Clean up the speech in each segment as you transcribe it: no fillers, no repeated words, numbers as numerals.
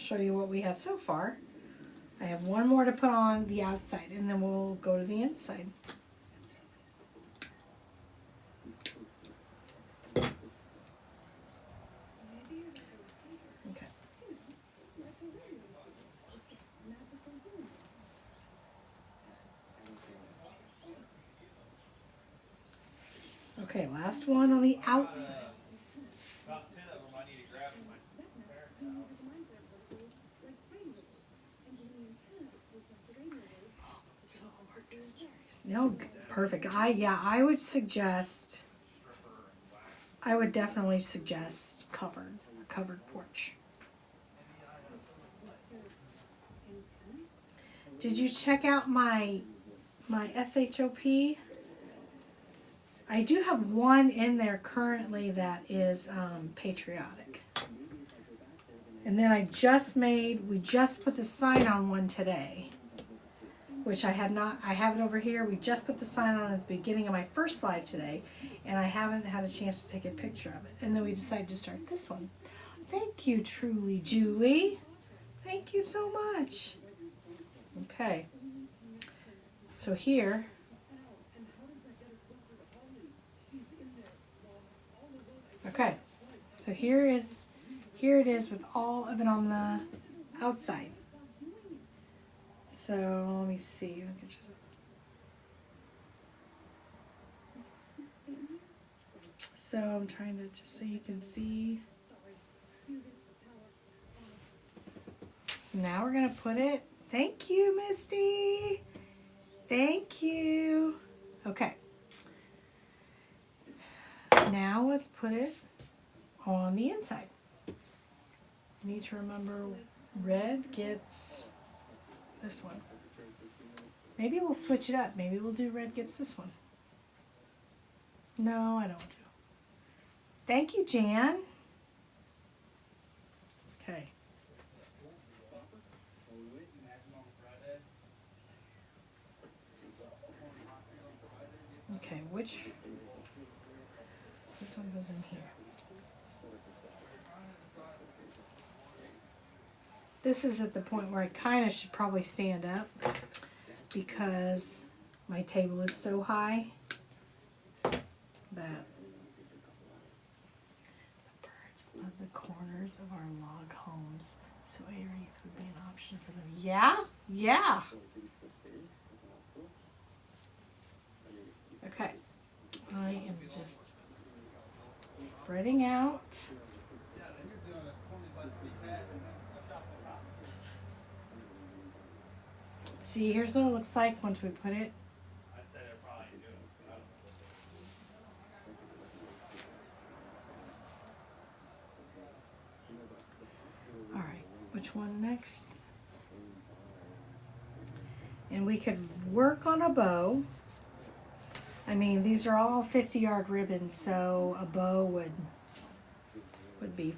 show you what we have so far. I have one more to put on the outside, and then we'll go to the inside. Okay. Okay, last one on the outside. About 10 of them I need to grab from my parents' house. So no, perfect. I would suggest. I would definitely suggest covered porch. Did you check out my SHOP? I do have one in there currently that is Patriotic. And then we just put the sign on one today, which I have it over here. We just put the sign on at the beginning of my first live today, and I haven't had a chance to take a picture of it. And then we decided to start this one. Thank you, Truly Julie. Thank you so much. Okay. So here, okay. So here it is with all of it on the outside. So let me see. So I'm trying to just so you can see. So now we're gonna put it. Thank you, Misty. Thank you. Okay. Now let's put it on the inside. You need to remember red gets this one. Maybe we'll switch it up. Maybe we'll do red gets this one. No, I don't want to. Thank you, Jan. Okay. Okay, this one goes in here. This is at the point where I kind of should probably stand up because my table is so high that the birds love the corners of our log homes, so a wreath would be an option for them. Yeah? Yeah. Okay. I am just spreading out. See, here's what it looks like once we put it. All right, which one next? And we could work on a bow. I mean, these are all 50-yard ribbons, so a bow would be.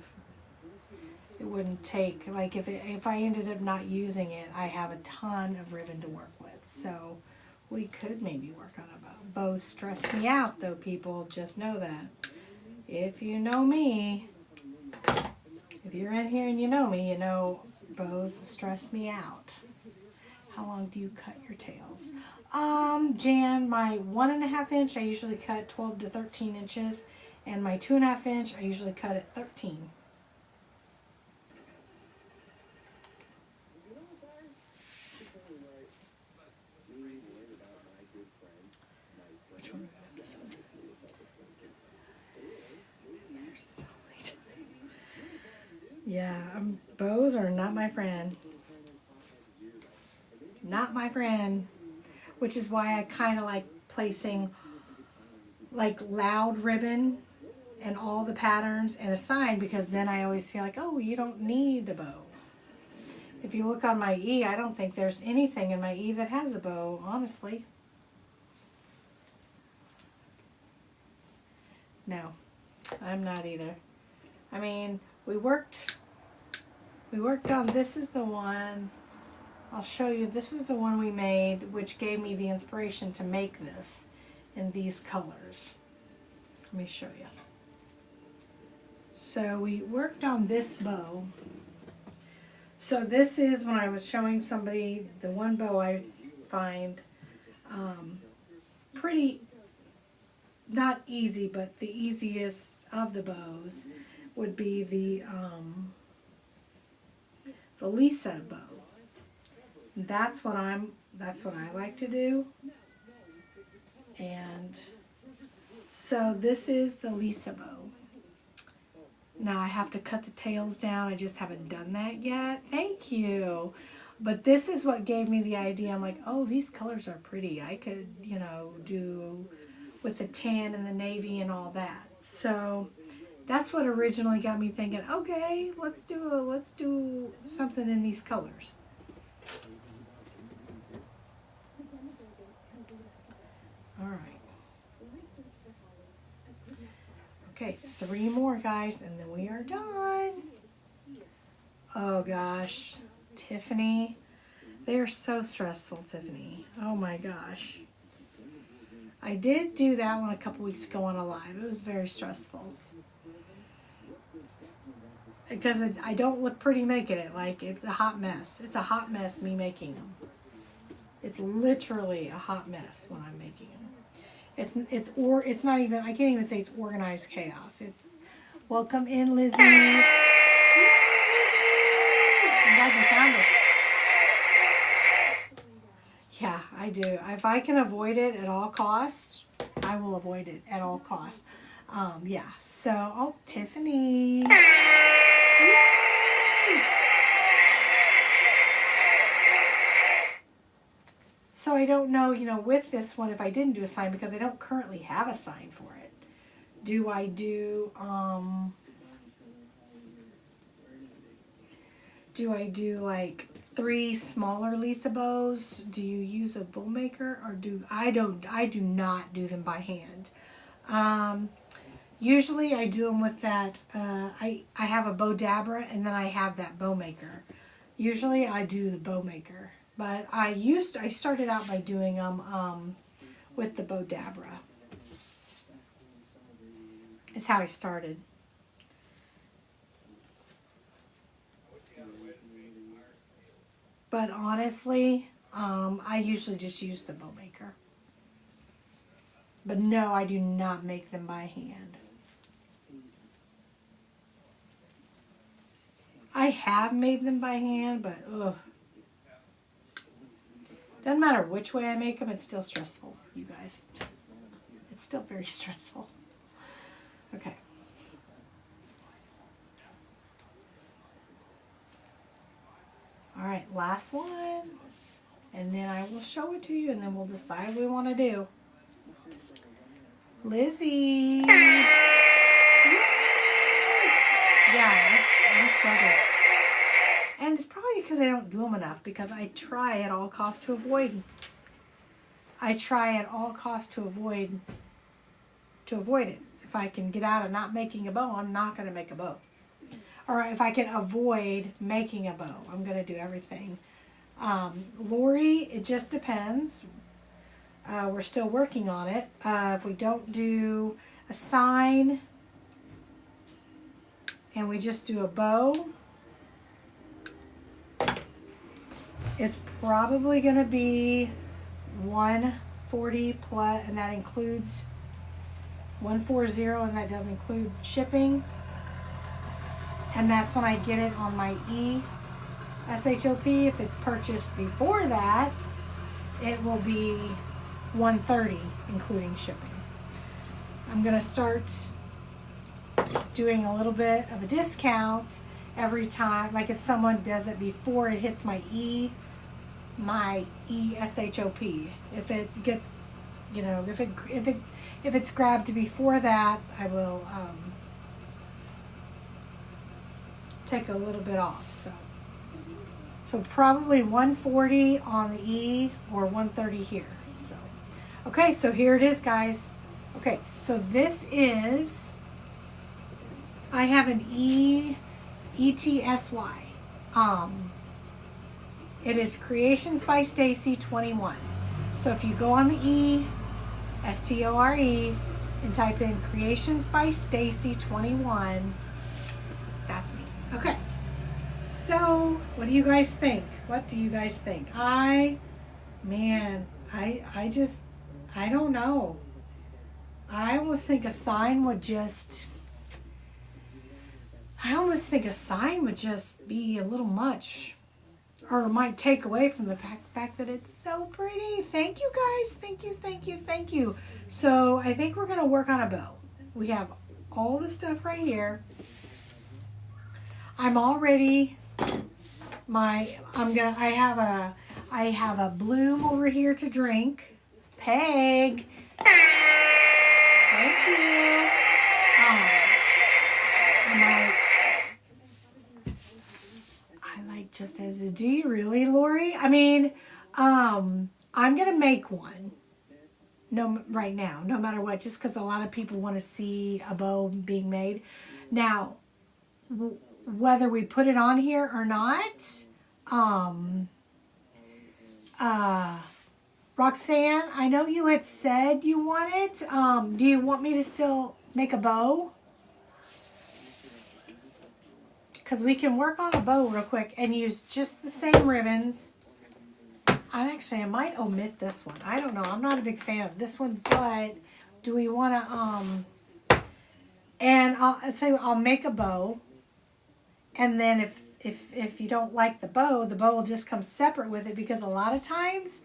It wouldn't take, like if I ended up not using it, I have a ton of ribbon to work with. So we could maybe work on a bow. Bows stress me out though, people. Just know that. If you know me, if you're in here and you know me, you know bows stress me out. How long do you cut your tails? Jan, my 1.5 inch, I usually cut 12 to 13 inches. And my 2.5 inch, I usually cut at 13. Which one? This one. There's so many times. Yeah, bows are not my friend. Not my friend. Which is why I kind of like placing like loud ribbon and all the patterns and a sign, because then I always feel like, oh, you don't need a bow. If you look on my E, I don't think there's anything in my E that has a bow, honestly. No, I'm not either. I mean, we worked on, this is the one, I'll show you, this is the one we made, which gave me the inspiration to make this in these colors. Let me show you. So we worked on this bow. So this is when I was showing somebody the one bow I find pretty, not easy, but the easiest of the bows would be the Lisa bow. That's what I like to do. And so this is the Lisa bow. Now I have to cut the tails down. I just haven't done that yet. Thank you. But this is what gave me the idea. I'm like, oh, these colors are pretty. I could, do with the tan and the navy and all that. So that's what originally got me thinking, okay, let's do something in these colors. All right. Okay, 3 more, guys, and then we are done. Oh gosh, Tiffany, they are so stressful, Tiffany. Oh my gosh. I did do that one a couple weeks ago on a live. It was very stressful. Because I don't look pretty making it. Like, it's a hot mess. It's a hot mess, me making them. It's literally a hot mess when I'm making them. It's not even, I can't even say it's organized chaos. It's, welcome in, Lizzie. Yay, Lizzie! I'm glad you found us. Yeah, I do. If I can avoid it at all costs, I will avoid it at all costs. Yeah, so, oh, Tiffany. Yay! So I don't know, with this one, if I didn't do a sign, because I don't currently have a sign for it. Do I do like 3 smaller Lisa bows? Do you use a bow maker, or I do not do them by hand. Usually I do them with that, I have a bow dabber, and then I have that bow maker. Usually I do the bow maker. But I started out by doing them with the bow dabber. It's how I started. But honestly, I usually just use the bow maker. But no, I do not make them by hand. I have made them by hand, but ugh. Doesn't matter which way I make them, it's still stressful, you guys. It's still very stressful. Okay. All right, last one. And then I will show it to you, and then we'll decide what we want to do. Lizzie. Yay! Yeah, I struggle. And it's probably because I don't do them enough, because I try at all costs to avoid. I try at all costs to avoid it. If I can get out of not making a bow, I'm not going to make a bow. Or if I can avoid making a bow, I'm going to do everything. Lori, it just depends. We're still working on it. If we don't do a sign and we just do a bow, it's probably going to be 140 plus, and that includes 140, and that does include shipping. And that's when I get it on my SHOP. If it's purchased before that, it will be 130, including shipping. I'm going to start doing a little bit of a discount every time. Like if someone does it before it hits my SHOP. If it gets, if it's grabbed before that, I will take a little bit off. So probably 140 on the E or 130 here. So okay, so here it is, guys. Okay, so this is, I have an ETSY. It is Creations by Stacy 21. So if you go on the STORE and type in Creations by Stacy 21, that's me. Okay, So, what do you guys think? What do you guys think? Man, I don't know. I almost think a sign would just, I almost think a sign would just be a little much. Or it might take away from the fact that it's so pretty. Thank you guys. Thank you, thank you, thank you. So I think we're going to work on a bow. We have all the stuff right here. I'm already, I have a bloom over here to drink. Peg. Thank you. I like just as is. Do you really, Lori? I mean, I'm gonna make one. No, right now, no matter what, just because a lot of people want to see a bow being made. Now, whether we put it on here or not, Roxanne, I know you had said you want it. Do you want me to still make a bow? Because we can work on a bow real quick and use just the same ribbons. I might omit this one. I don't know. I'm not a big fan of this one, but do we want to, and I'll tell you what, I'll make a bow. And then if you don't like the bow will just come separate with it, because a lot of times,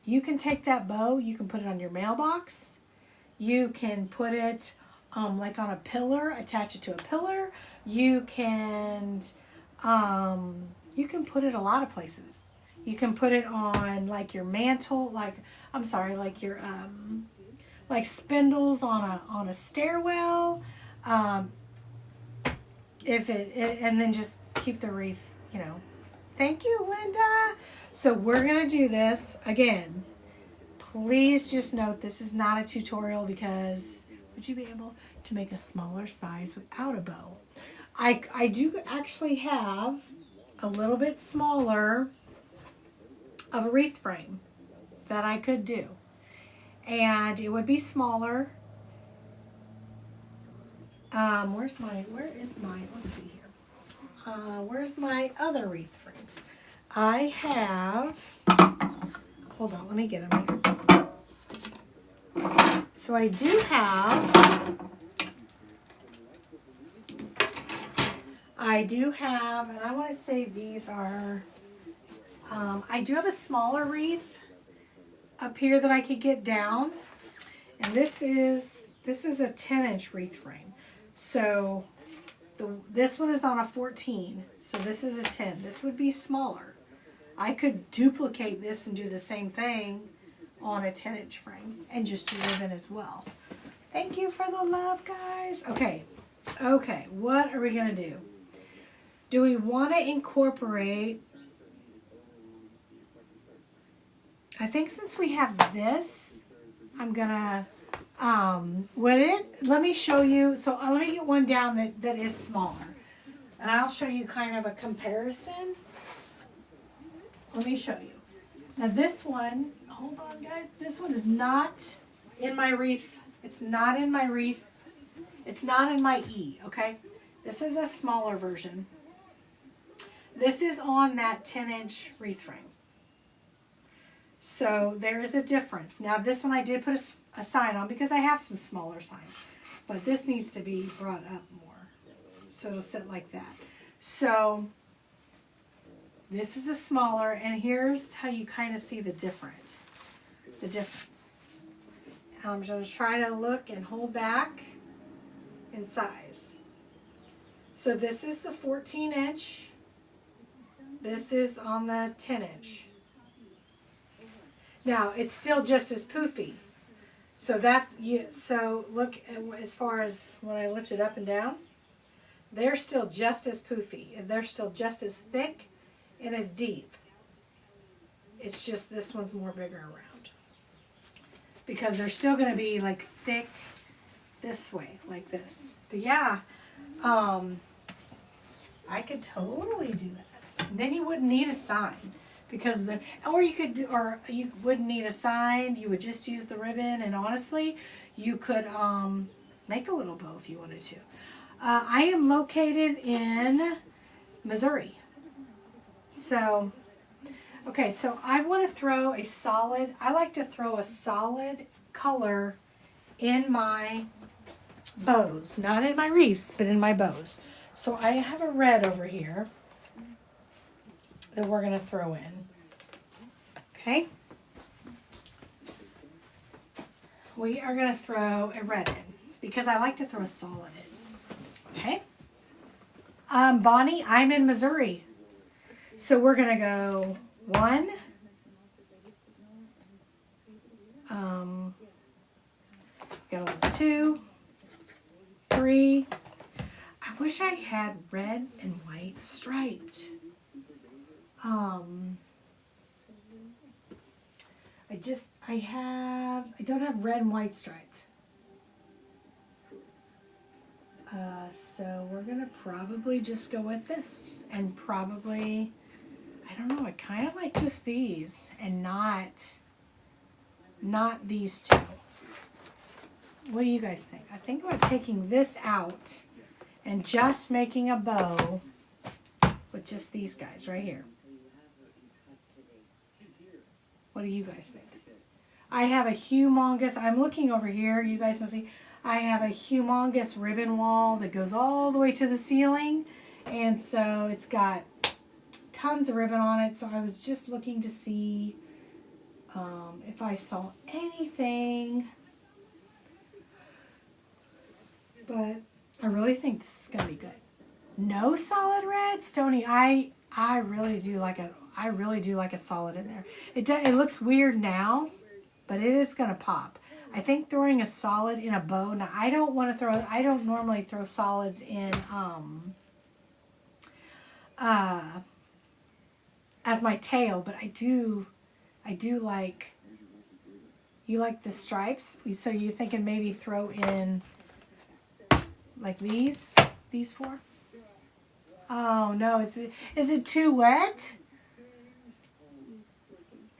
you can take that bow, you can put it on your mailbox. You can put it, like on a pillar, attach it to a pillar. You can put it a lot of places. You can put it on like your mantle, like your like spindles on a stairwell. And then just keep the wreath, Thank you, Linda. So we're gonna do this again. Please just note this is not a tutorial, because would you be able to make a smaller size without a bow? I do actually have a little bit smaller of a wreath frame that I could do. And it would be smaller. Where is my, let's see here. Where's my other wreath frames? I have, hold on, let me get them here. So I do have, and I want to say these are, I do have a smaller wreath up here that I could get down. And this is a 10-inch wreath frame. So this one is on a 14, so this is a 10. This would be smaller. I could duplicate this and do the same thing on a 10-inch frame and just do ribbon as well. Thank you for the love, guys. Okay, what are we going to do? Do we want to incorporate, I think since we have this, I'm going to, let me show you, so let me get one down that is smaller. And I'll show you kind of a comparison. Let me show you. Now this one, hold on guys, this one is not in my wreath. It's not in my wreath. It's not in my E, okay? This is a smaller version. This is on that 10-inch wreath frame. So there is a difference. Now this one I did put a sign on because I have some smaller signs. But this needs to be brought up more. So it'll sit like that. So this is a smaller, and here's how you kind of see the difference. I'm going to try to look and hold back in size. So this is the 14-inch. This is on the 10-inch. Now, it's still just as poofy. So that's you. So look at, as far as when I lift it up and down, they're still just as poofy. And they're still just as thick and as deep. It's just this one's more bigger around. Because they're still going to be like thick this way, like this. But yeah, I could totally do that. And then you wouldn't need a sign. Because you wouldn't need a sign, you would just use the ribbon, and honestly, you could make a little bow if you wanted to. I am located in Missouri. So, okay, so I want to throw a solid, I like to throw a solid color in my bows. Not in my wreaths, but in my bows. So I have a red over here that we're going to throw in. Okay? We are going to throw a red in because I like to throw a solid in. Okay? Bonnie, I'm in Missouri. So we're going to go 1, go 2, 3. I wish I had red and white striped. I don't have red and white striped. So we're gonna probably just go with this, and probably, I don't know, I kind of like just these, and not these two. What do you guys think? I think about taking this out, and just making a bow with just these guys right here. What do you guys think? I have a humongous, I'm looking over here, you guys don't see, I have a humongous ribbon wall that goes all the way to the ceiling, and so it's got tons of ribbon on it, so I was just looking to see if I saw anything, but I really think this is going to be good. No solid red, Stony, I really do like a solid in there. It looks weird now, but it is going to pop. I think throwing a solid in a bow. Now I don't normally throw solids in as my tail, but I do like, you like the stripes, so you're thinking maybe throw in like these 4? Oh no, is it too wet?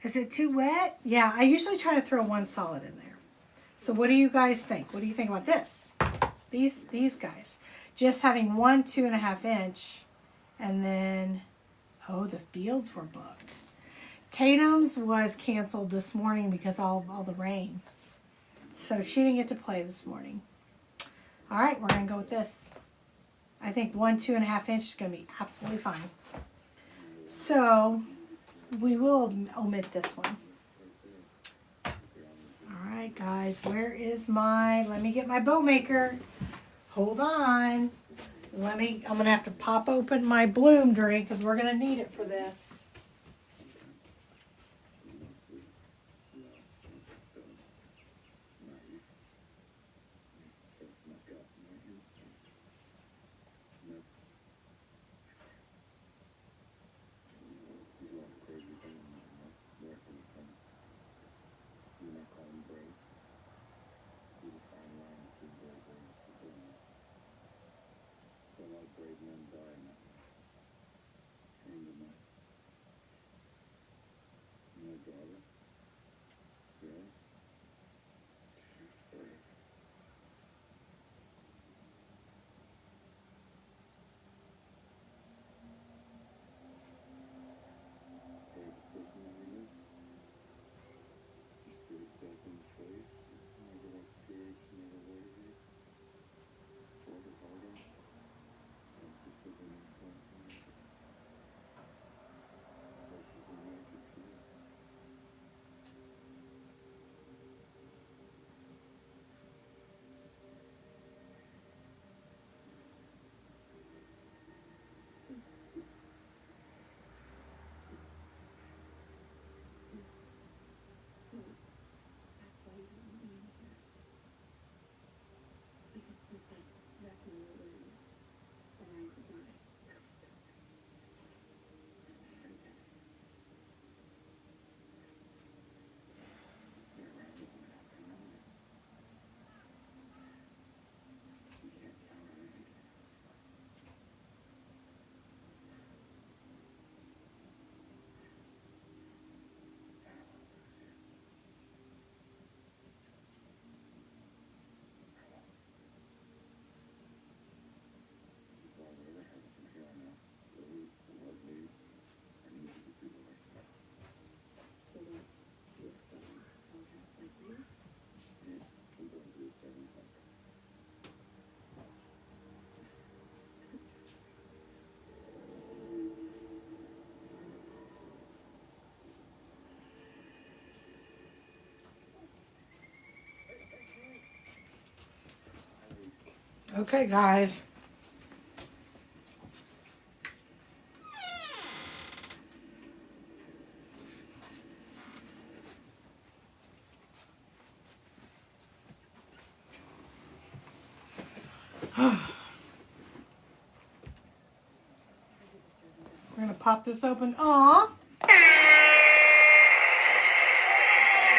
Is it too wet? Yeah, I usually try to throw one solid in there. So what do you guys think? What do you think about this? These guys. Just having 1 2.5 inch, and then, oh, the fields were booked. Tatum's was canceled this morning because all the rain. So she didn't get to play this morning. All right, we're going to go with this. I think 1 2.5 inch is going to be absolutely fine. So we will omit this one. All right, guys, where is let me get my bow maker. Hold on. I'm going to have to pop open my bloom drink because we're going to need it for this. Okay, guys. We're gonna pop this open. Aw!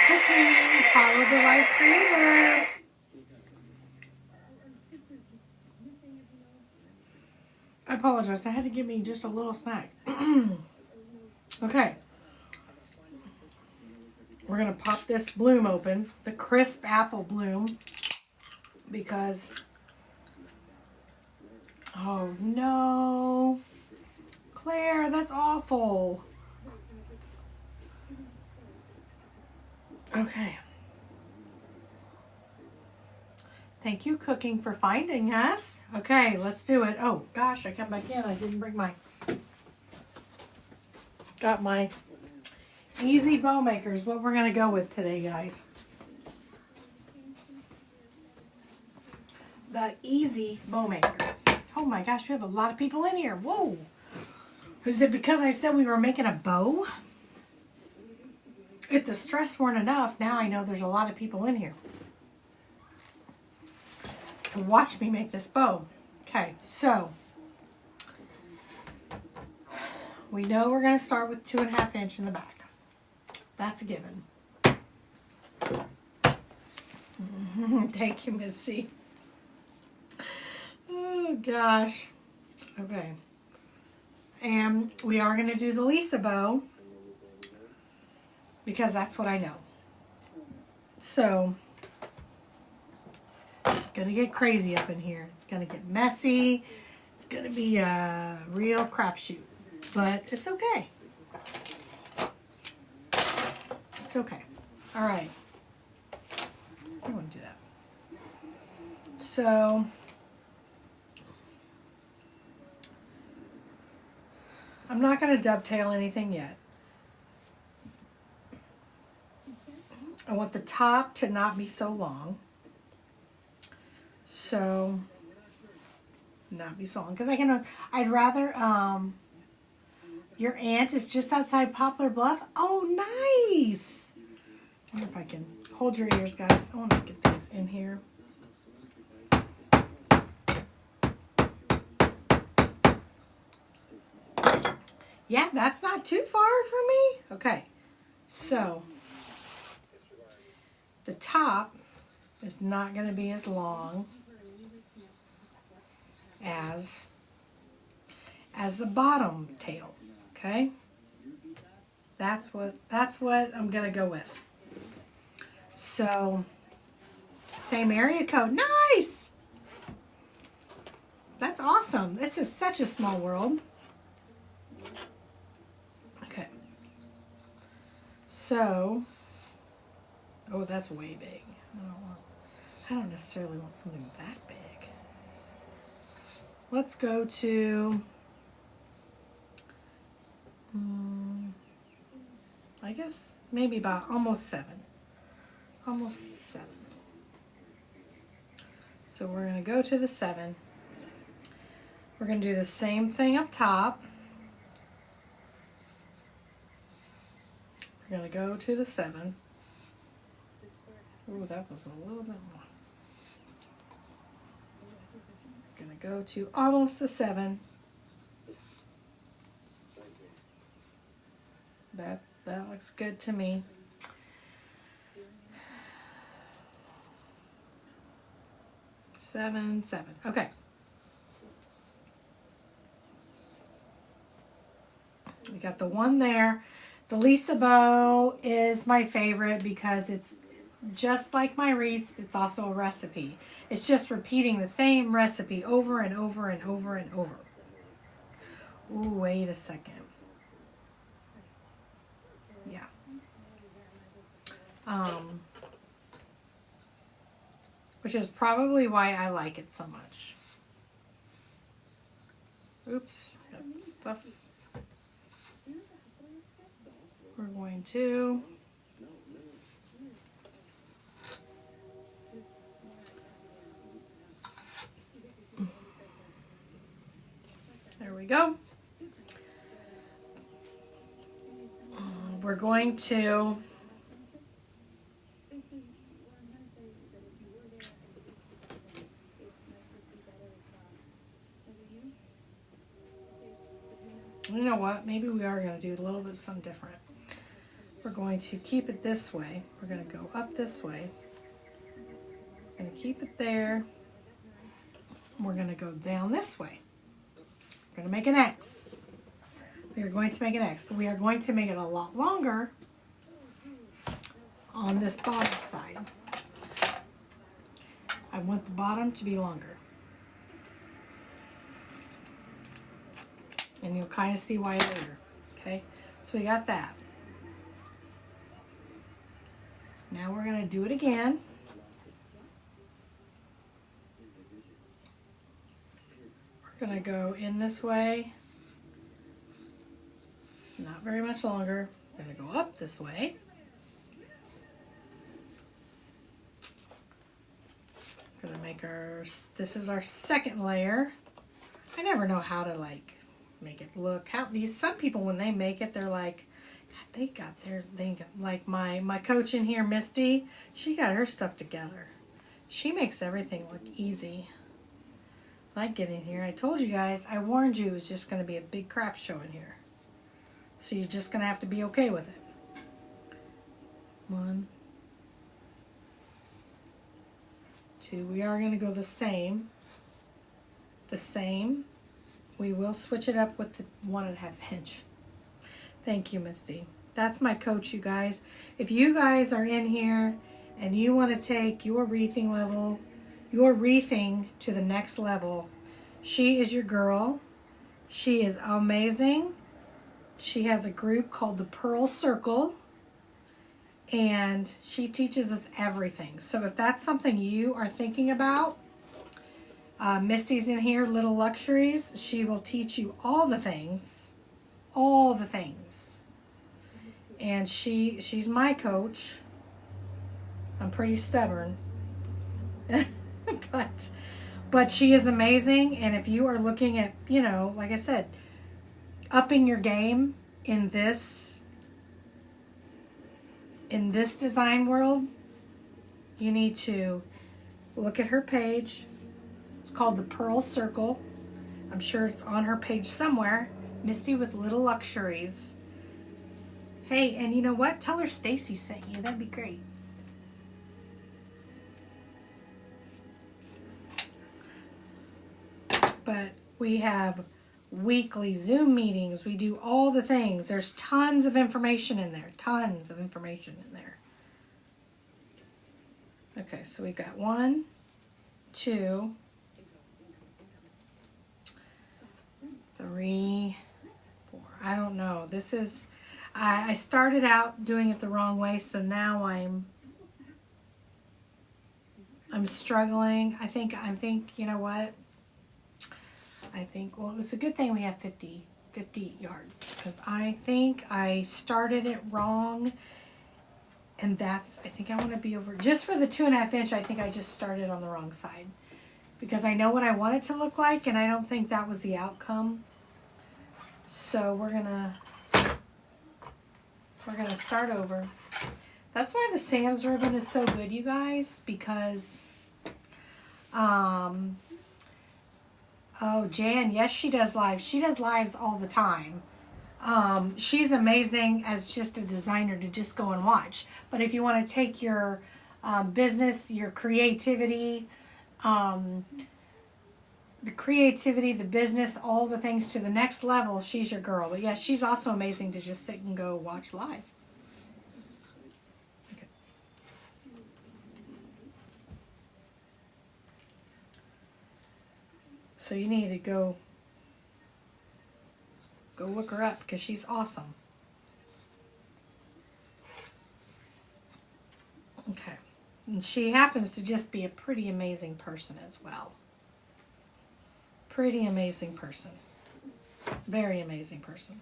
Cookie, follow the right creator. I apologize. I had to give me just a little snack. Okay. We're gonna pop this bloom open, the crisp apple bloom, because oh no, Claire, that's awful. Okay. Thank you, Cooking, for finding us. Okay, let's do it. Oh gosh, I come back in. I didn't bring my. Got my easy bow makers. What we're gonna go with today, guys. The easy bow maker. Oh my gosh, we have a lot of people in here. Whoa. Is it because I said we were making a bow? If the stress weren't enough, now I know there's a lot of people in here to watch me make this bow. Okay, so we know we're going to start with 2.5 inch in the back. That's a given. Thank you, Missy. Oh gosh. Okay. And we are going to do the Lisa bow because that's what I know. So it's going to get crazy up in here. It's going to get messy. It's going to be a real crapshoot. But it's okay. It's okay. All right. I want to do that. So I'm not going to dovetail anything yet. I want the top to not be so long. So, not be so long. Because I'd rather, your aunt is just outside Poplar Bluff. Oh, nice! I wonder if I can hold your ears, guys. I want to get these in here. Yeah, that's not too far from me. Okay, so the top is not going to be as long as the bottom tails. Okay, that's what I'm going to go with. So same area code. Nice. That's awesome. This is such a small world. Okay. So, oh, that's way big. I don't necessarily want something that big. Let's go to, I guess maybe about almost 7. Almost 7. So we're going to go to the 7. We're going to do the same thing up top. We're going to go to the 7. Oh, that was a little bit more. Going to go to almost the 7. That looks good to me. Seven. Okay. We got the one there. The Lisa bow is my favorite because it's just like my wreaths. It's also a recipe. It's just repeating the same recipe over and over and over and over. Ooh, wait a second. Yeah. Which is probably why I like it so much. Oops, got stuff. We're going to we go. We're going to you know what? Maybe we are going to do a little bit something different. We're going to keep it this way. We're going to go up this way. We're going to keep it there. We're going to go down this way. We're going to make an X. We are going to make an X, but we are going to make it a lot longer on this bottom side. I want the bottom to be longer. And you'll kind of see why later. Okay, so we got that. Now we're going to do it again. We're going to go in this way. Not very much longer. We're going to go up this way. We're going to make this is our second layer. I never know how to like make it look. Some people when they make it, they're like, God, they got like my coach in here, Misty, she got her stuff together. She makes everything look easy. When I get in here, I told you guys, I warned you it was just going to be a big crap show in here. So you're just going to have to be okay with it. 1, 2, we are going to go the same. We will switch it up with the 1.5 inch. Thank you, Misty. That's my coach, you guys. If you guys are in here and you want to take your wreathing to the next level, she is your girl. She is amazing. She has a group called the Pearl Circle, and she teaches us everything. So if that's something you are thinking about, Misty's in here, Little Luxuries. She will teach you all the things. And she's my coach. I'm pretty stubborn. but she is amazing, and if you are looking at, like I said, upping your game in this design world, you need to look at her page. It's called the Pearl Circle. I'm sure it's on her page somewhere. Misty with Little Luxuries. Hey, and you know what? Tell her Stacy sent you. That'd be great. But we have weekly Zoom meetings. We do all the things. There's tons of information in there. Okay, so we got 1, 2, 3, 4. I don't know. This is, I started out doing it the wrong way, so now I'm struggling. I think, you know what? Well, it's a good thing we have 50 yards, because I think I started it wrong, and I think I want to be over, just for the 2.5 inch, I think I just started on the wrong side, because I know what I want it to look like, and I don't think that was the outcome. So we're gonna start over. That's why the Sam's ribbon is so good, you guys, because oh, Jan, yes, she does live. She does lives all the time. She's amazing as just a designer to just go and watch. But if you want to take your business, your creativity, the business, all the things to the next level, she's your girl. But yeah, she's also amazing to just sit and go watch live. Okay. So you need to go look her up, because she's awesome. Okay. And she happens to just be a pretty amazing person as well. Pretty amazing person. Very amazing person.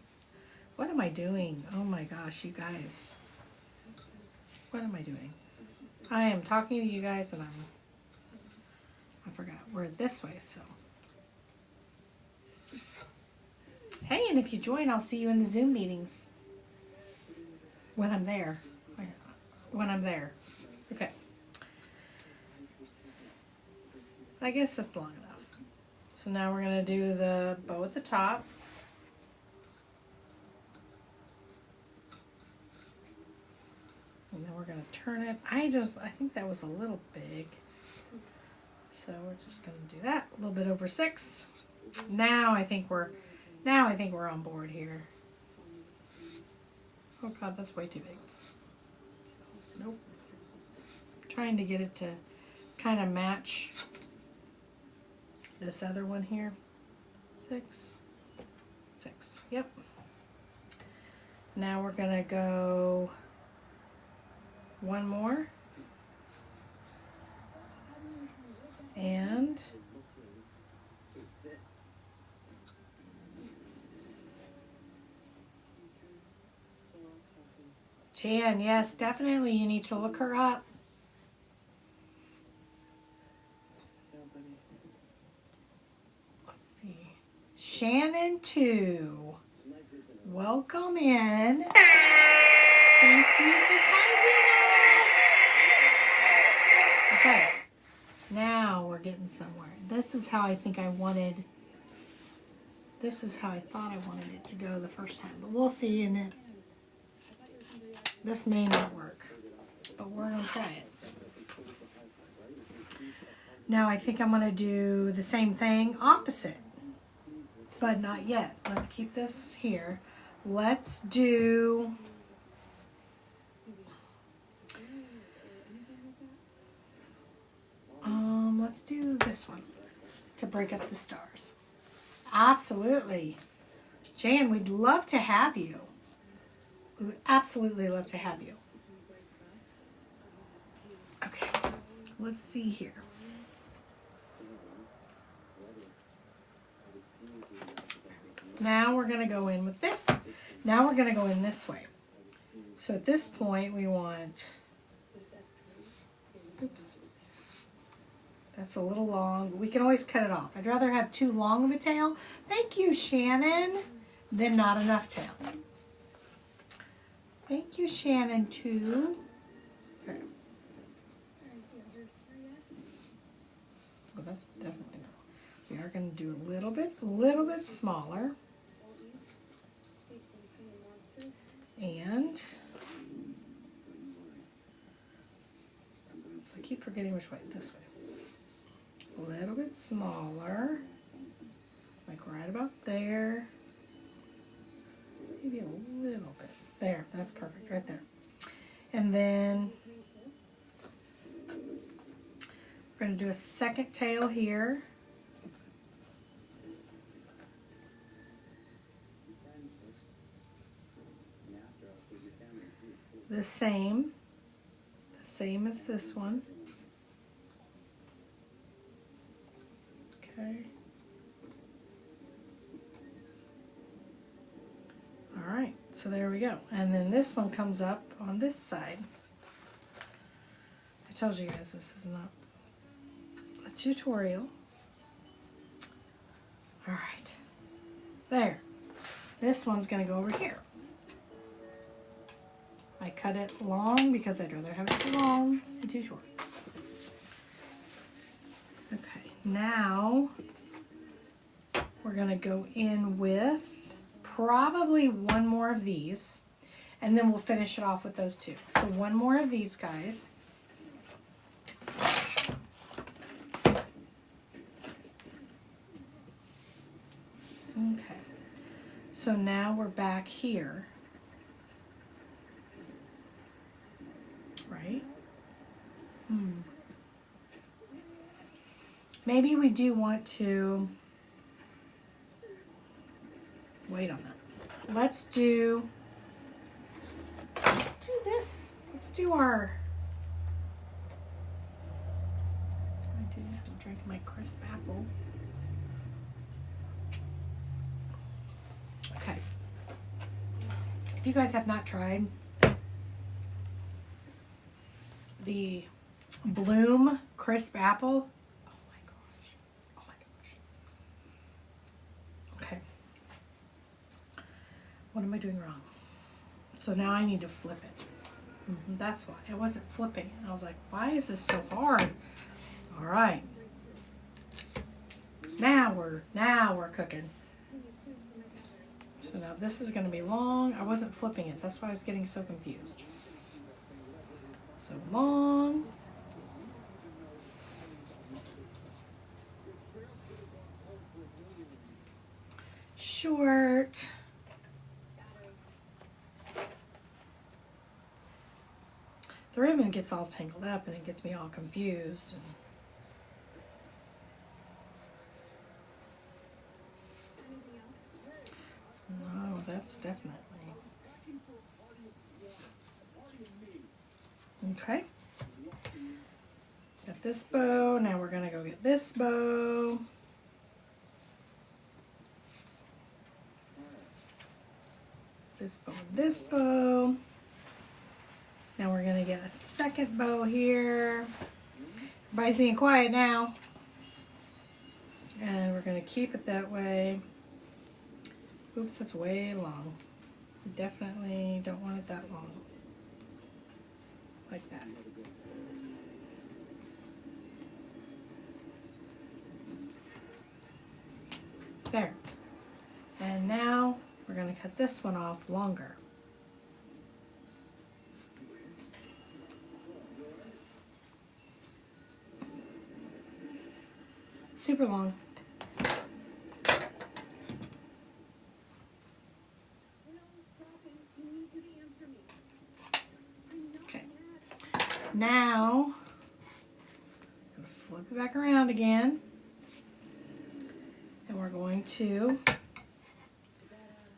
What am I doing? Oh my gosh, you guys. What am I doing? I am talking to you guys, and I forgot. We're this way, so. Hey, and if you join, I'll see you in the Zoom meetings. When I'm there. When I'm there. Okay. I guess that's long enough. So now we're going to do the bow at the top. And then we're going to turn it. I think that was a little big. So we're just going to do that. A little bit over 6. Now I think we're on board here. Oh God, that's way too big. Nope. Trying to get it to kind of match this other one here. 6. Yep. Now we're gonna go one more. And Jan, yes, definitely you need to look her up. Let's see. Shannon 2. Welcome in. Thank you for finding us. Okay. Now we're getting somewhere. This is how I thought I wanted it to go the first time. But we'll see, and this may not work. But we're going to try it. Now I think I'm going to do the same thing opposite. But not yet. Let's keep this here. Let's do... let's do this one to break up the stars. Absolutely. Jan, we'd love to have you. We would absolutely love to have you. Okay, let's see here. Now we're going to go in with this. Now we're going to go in this way. So at this point we want... Oops. That's a little long. We can always cut it off. I'd rather have too long of a tail. Thank you, Shannon. Than not enough tail. Thank you, Shannon, too. Okay. Well, that's definitely not. We are going to do a little bit smaller. And so I keep forgetting which way. This way. A little bit smaller, like right about there, maybe a little bit, there, that's perfect, right there. And then we're going to do a second tail here, the same as this one. Okay. Alright, so there we go. And then this one comes up on this side. I told you guys this is not a tutorial. Alright. There. This one's going to go over here. I cut it long because I'd rather have it too long and too short. Okay, now we're going to go in with probably one more of these, and then we'll finish it off with those two. So one more of these guys. Okay, so now we're back here, right? Maybe we do want to wait on that. Let's do this. Let's do our... I'm drinking my crisp apple. Okay. If you guys have not tried the Bloom crisp apple, oh my gosh. Okay. What am I doing wrong? So now I need to flip it. That's why. I wasn't flipping it. I was like, why is this so hard? All right. Now we're cooking. So now this is going to be long. I wasn't flipping it. That's why I was getting so confused. So long. Short. The ribbon gets all tangled up and it gets me all confused. No, that's definitely. Okay. Got this bow. Now we're going to go get this bow. This bow and this bow. Now we're going to get a second bow here. Everybody's being quiet now. And we're going to keep it that way. Oops, that's way long. Definitely don't want it that long. Like that. There. And now we're going to cut this one off longer. Super long. Okay. Now, I'm going to flip it back around again. And we're going to,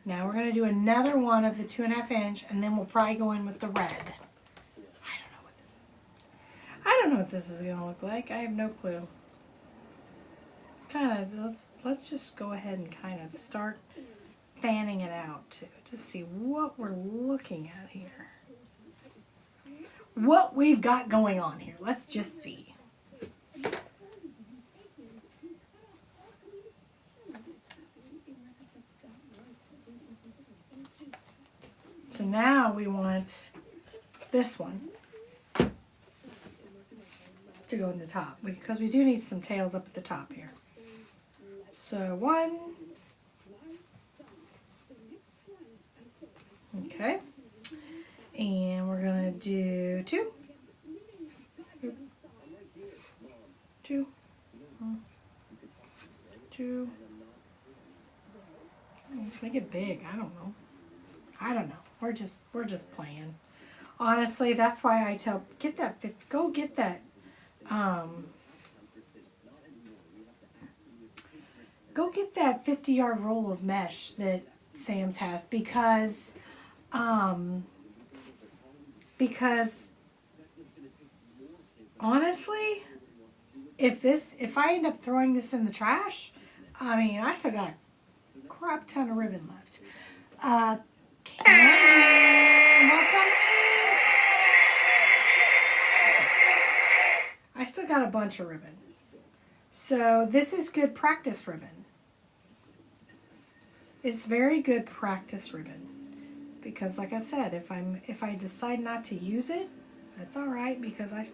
now we're going to do another one of the 2.5 inch, and then we'll probably go in with the red. I don't know what this is going to look like. I have no clue. It's kind of, let's just go ahead and kind of start fanning it out to see what we're looking at here. What we've got going on here. Let's just see. So now we want this one to go in the top, because we do need some tails up at the top here. So 1, okay, and we're gonna do 2, 2, 2. Let's make it big. I don't know. We're just playing. Honestly, that's why I tell, go get that. Go get that 50-yard roll of mesh that Sam's has, because honestly, if I end up throwing this in the trash, I mean, I still got a crap ton of ribbon left. Candy, welcome in. I still got a bunch of ribbon. So this is good practice ribbon. It's very good practice ribbon. Because like I said, if I decide not to use it, that's alright, because I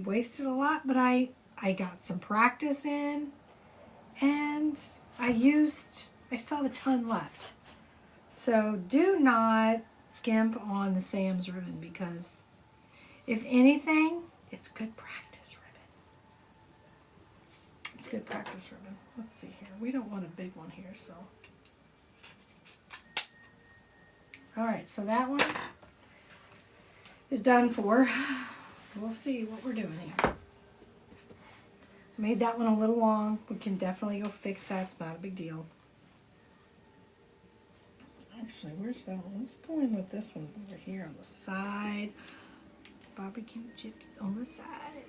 wasted a lot, but I got some practice in, and I still have a ton left. So do not skimp on the Sam's ribbon, because if anything, it's good practice ribbon. It's good practice ribbon. Let's see here. We don't want a big one here, so. Alright, so that one is done for. We'll see what we're doing here. Made that one a little long. We can definitely go fix that. It's not a big deal. Actually, where's that one? Let's go in with this one over here on the side. Barbecue chips on the side.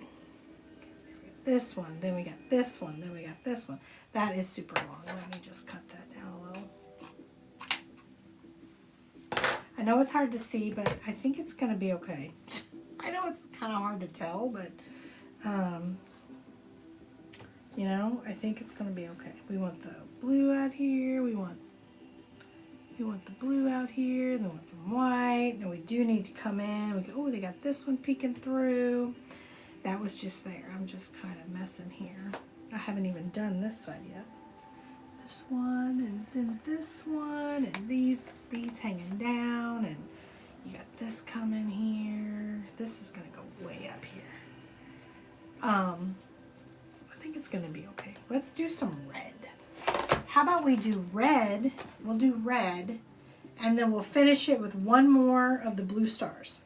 This one, then we got this one, then we got this one. That is super long. Let me just cut that down a little. I know it's hard to see, but I think it's going to be okay. I know it's kind of hard to tell, but, you know, I think it's going to be okay. We want the blue out here. We want We want the blue out here, and then we want some white. Then we do need to come in. We go, oh, they got this one peeking through. That was just there. I'm just kind of messing here. I haven't even done this side yet. This one, and then this one, and these hanging down, and you got this coming here. This is gonna go way up here. I think it's gonna be okay. Let's do some red. How about we do red? We'll do red, and then we'll finish it with one more of the blue stars.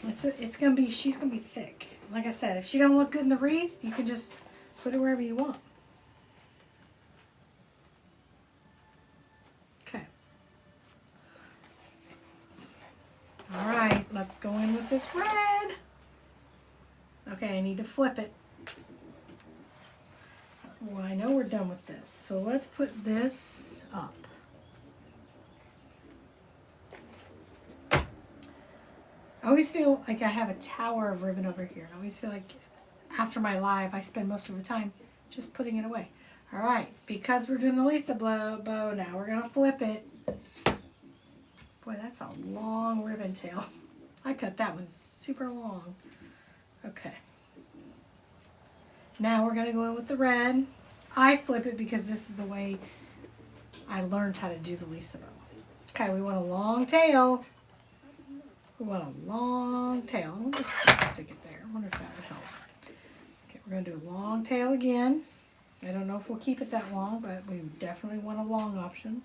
It's gonna be, she's gonna be thick. Like I said, if she don't look good in the wreath, you can just put it wherever you want. Okay. All right, let's go in with this red. Okay, I need to flip it. Well, I know we're done with this, so let's put this up. I always feel like I have a tower of ribbon over here. I always feel like after my live, I spend most of the time just putting it away. All right, because we're doing the Lisa bow now, we're going to flip it. Boy, that's a long ribbon tail. I cut that one super long. Okay. Now we're going to go in with the red. I flip it because this is the way I learned how to do the Lisa bow. Okay, we want a long tail. We want a long tail. I wonder if I can stick it there. I wonder if that would help. Okay, we're going to do a long tail again. I don't know if we'll keep it that long, but we definitely want a long option.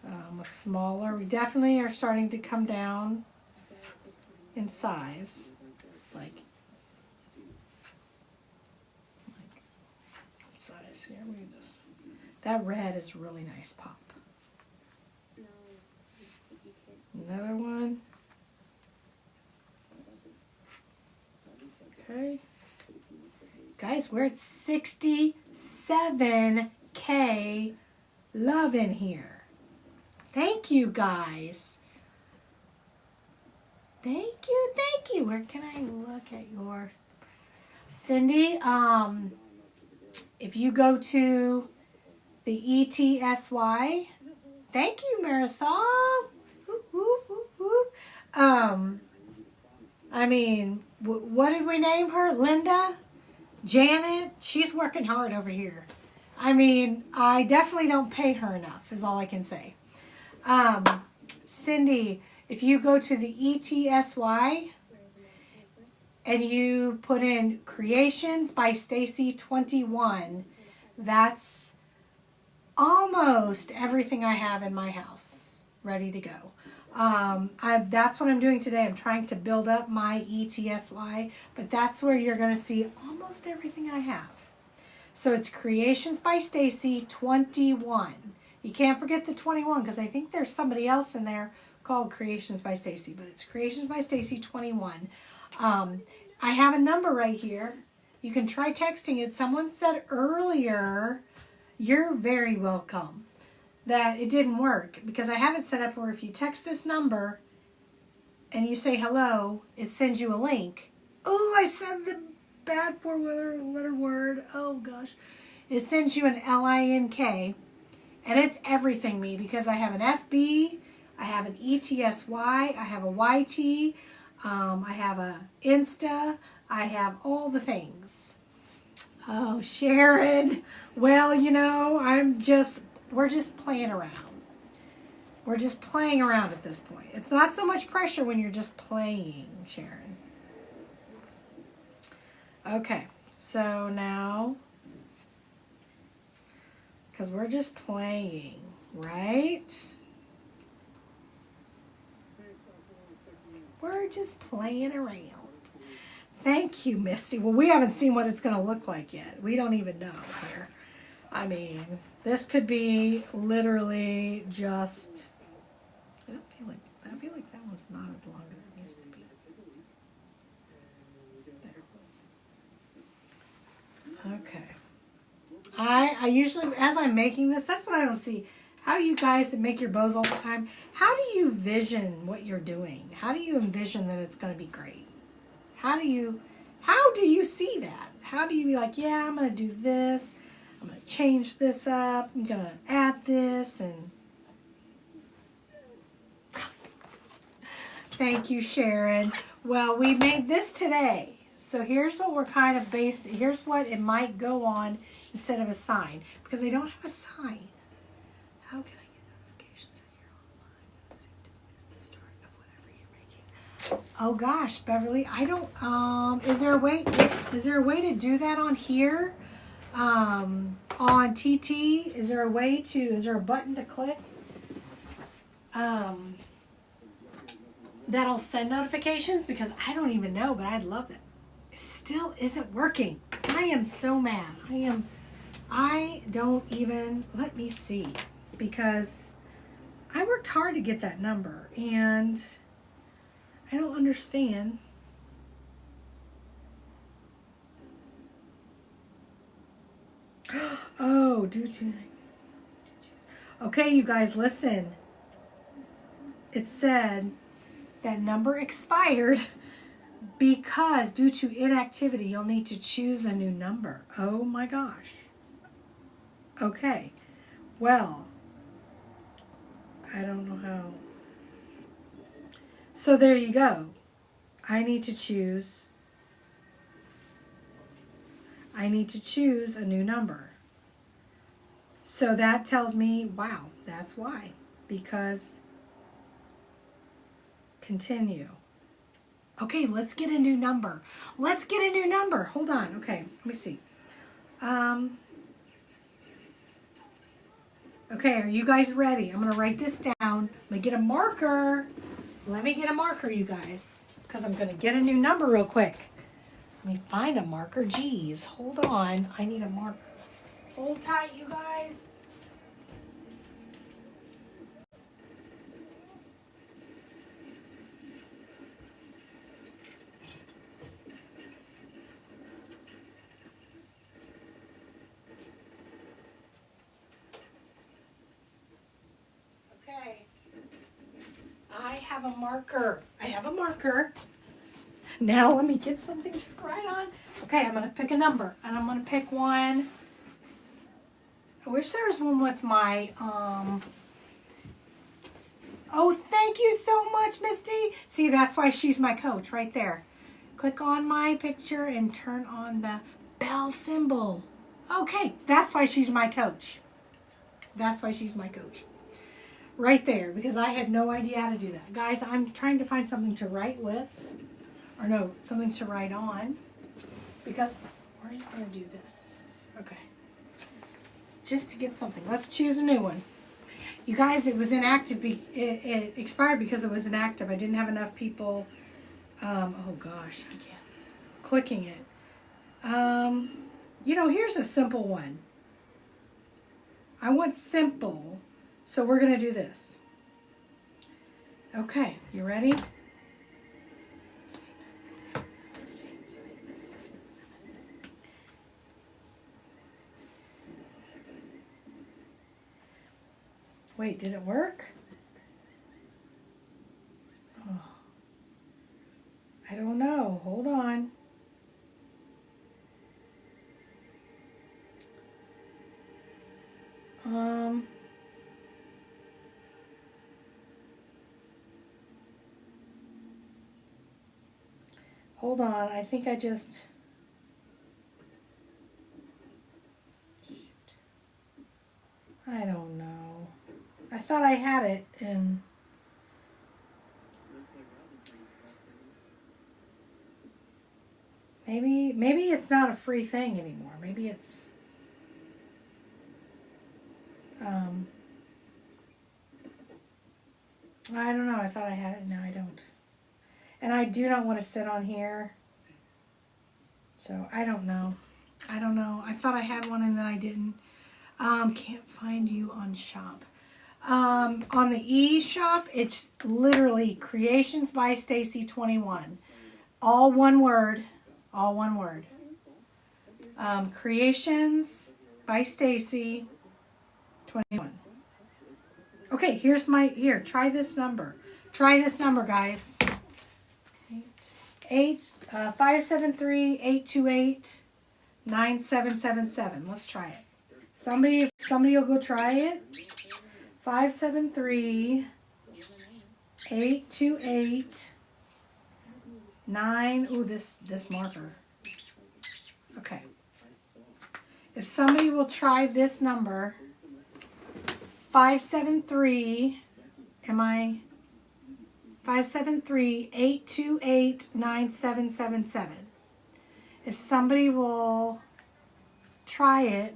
A smaller. We definitely are starting to come down in size. Like size here. We just, that red is really nice pop. Another one. Okay. Guys, we're at 67K love in here. Thank you, guys. Thank you. Where can I look at your... Cindy, if you go to the ETSY, thank you, Marisol. I mean, what did we name her? Linda? Janet? She's working hard over here. I mean, I definitely don't pay her enough, is all I can say. Cindy, if you go to the ETSY and you put in Creations by Stacy 21, that's almost everything I have in my house ready to go. That's what I'm doing today. I'm trying to build up my ETSY, but that's where you're going to see almost everything I have. So it's Creations by Stacy 21. You can't forget the 21 because I think there's somebody else in there called Creations by Stacy, but it's Creations by Stacy 21. I have a number right here. You can try texting it. Someone said earlier, you're very welcome, that it didn't work because I have it set up where if you text this number and you say hello, it sends you a link. Oh, I said the bad four-letter word. Oh, gosh. It sends you an LINK, and it's everything me because I have an FB, I have an ETSY, I have a YT, I have a Insta, I have all the things. Oh, Sharon. Well, you know, we're just playing around. We're just playing around at this point. It's not so much pressure when you're just playing, Sharon. Okay, so now, because we're just playing, right? We're just playing around. Thank you, Misty. Well, we haven't seen what it's going to look like yet. We don't even know here. I mean, this could be literally just... I feel like that one's not as long as it needs to be. There. Okay. I usually, as I'm making this, that's what I don't see. How you guys that make your bows all the time, how do you vision what you're doing? How do you envision that it's going to be great? How do you see that? How do you be like, yeah, I'm going to do this. I'm going to change this up. I'm going to add this and thank you, Sharon. Well, we made this today. So here's what we're kind of here's what it might go on instead of a sign. Because I don't have a sign. How can I get notifications that you're online? Is the start of whatever you're making. Oh gosh, Beverly, I don't, is there a way to do that on here? On TT? Is there a button to click? That'll send notifications because I don't even know, but I'd love it. It still isn't working. I am so mad. I don't even, let me see, because I worked hard to get that number and I don't understand. Oh, okay, you guys, listen. It said that number expired because due to inactivity, you'll need to choose a new number. Oh my gosh. Okay. Well, I don't know how. So there you go. I need to choose a new number. So that tells me, wow, that's why. Because continue. Okay, let's get a new number. Hold on. Okay, let me see. Okay, are you guys ready? I'm going to write this down. I'm going to get a marker. Let me get a marker, you guys, because I'm going to get a new number real quick. Let me find a marker. Geez, hold on. I need a marker. Hold tight, you guys. Okay. I have a marker. Now let me get something to write on. Okay, I'm going to pick a number, and I'm going to pick one. I wish there was one with my, Oh, thank you so much, Misty. See, that's why she's my coach right there. Click on my picture and turn on the bell symbol. Okay, that's why she's my coach. Right there, because I had no idea how to do that. Guys, I'm trying to find something to write with. Or no, something to write on. Because we're just going to do this. Okay. Just to get something. Let's choose a new one. You guys, it was inactive. It expired because it was inactive. I didn't have enough people. Oh gosh, I can't. Clicking it. Here's a simple one. I want simple. So we're going to do this. Okay, you ready? Wait, did it work? Oh. I don't know. Hold on. Hold on. I think I just... I don't know. I thought I had it and... Maybe it's not a free thing anymore. Maybe it's... I don't know. I thought I had it. Now I don't. And I do not want to sit on here. So I don't know. I thought I had one and then I didn't. Can't find you on shop. On the e-shop, it's literally Creations by Stacy 21. All one word. Creations by Stacy 21. Okay, try this number. Guys. 573-828-9777. Let's try it. Somebody will go try it. 573-828-9. Ooh, this marker. Okay. If somebody will try this number, 573, 573-828-9777. If somebody will try it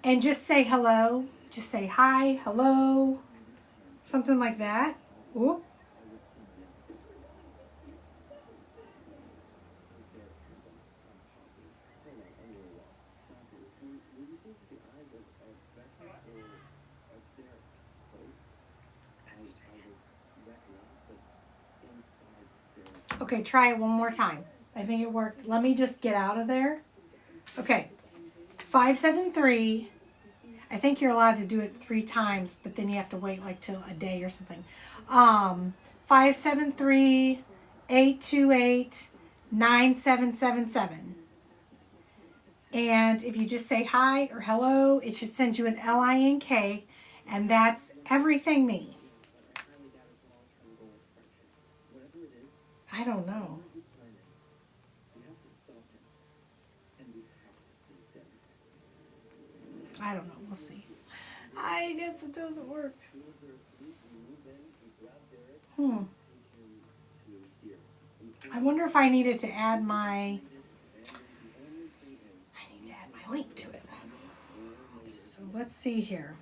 and just say hello, just say hi, hello, something like that. Oop. Okay, try it one more time. I think it worked. Let me just get out of there. Okay. 573. I think you're allowed to do it 3 times, but then you have to wait like till a day or something. 573-828-9777. And if you just say hi or hello, it should send you an LINK, and that's everything me. I don't know. I don't know. We'll see. I guess it doesn't work. I wonder if I needed to add my... I need to add my link to it. So let's see here.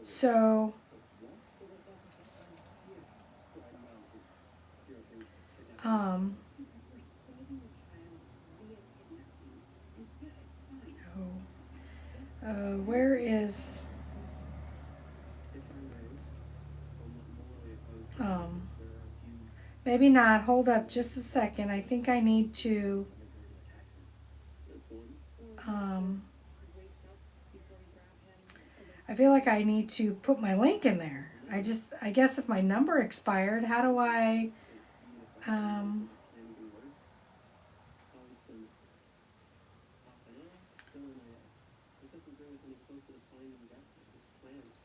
So... where is... maybe not. Hold up just a second. I think I need to... I feel like I need to put my link in there. I guess if my number expired, how do I...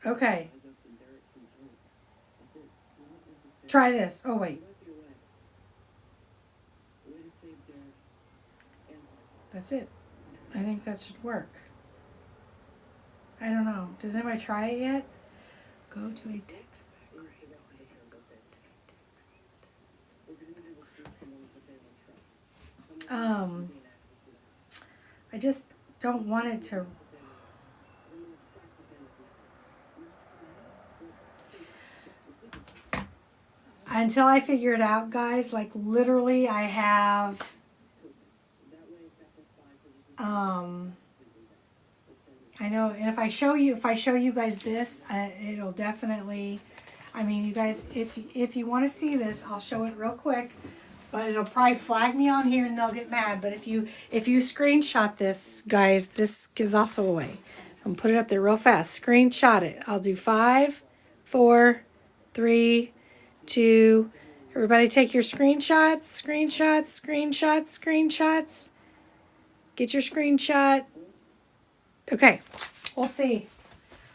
Okay. Try this. Oh, wait. That's it. I think that should work. I don't know. Does anybody try it yet? Go to a text background. I just don't want it to... Until I figure it out, guys, like literally I have... I know, and if I show you guys this, it'll definitely... I mean, you guys, if you want to see this, I'll show it real quick. But it'll probably flag me on here and they'll get mad. But if you screenshot this, guys, this gives also away. I'm gonna put it up there real fast. Screenshot it. I'll do 5, 4, 3, 2. Everybody take your screenshots. Get your screenshot. Okay. We'll see.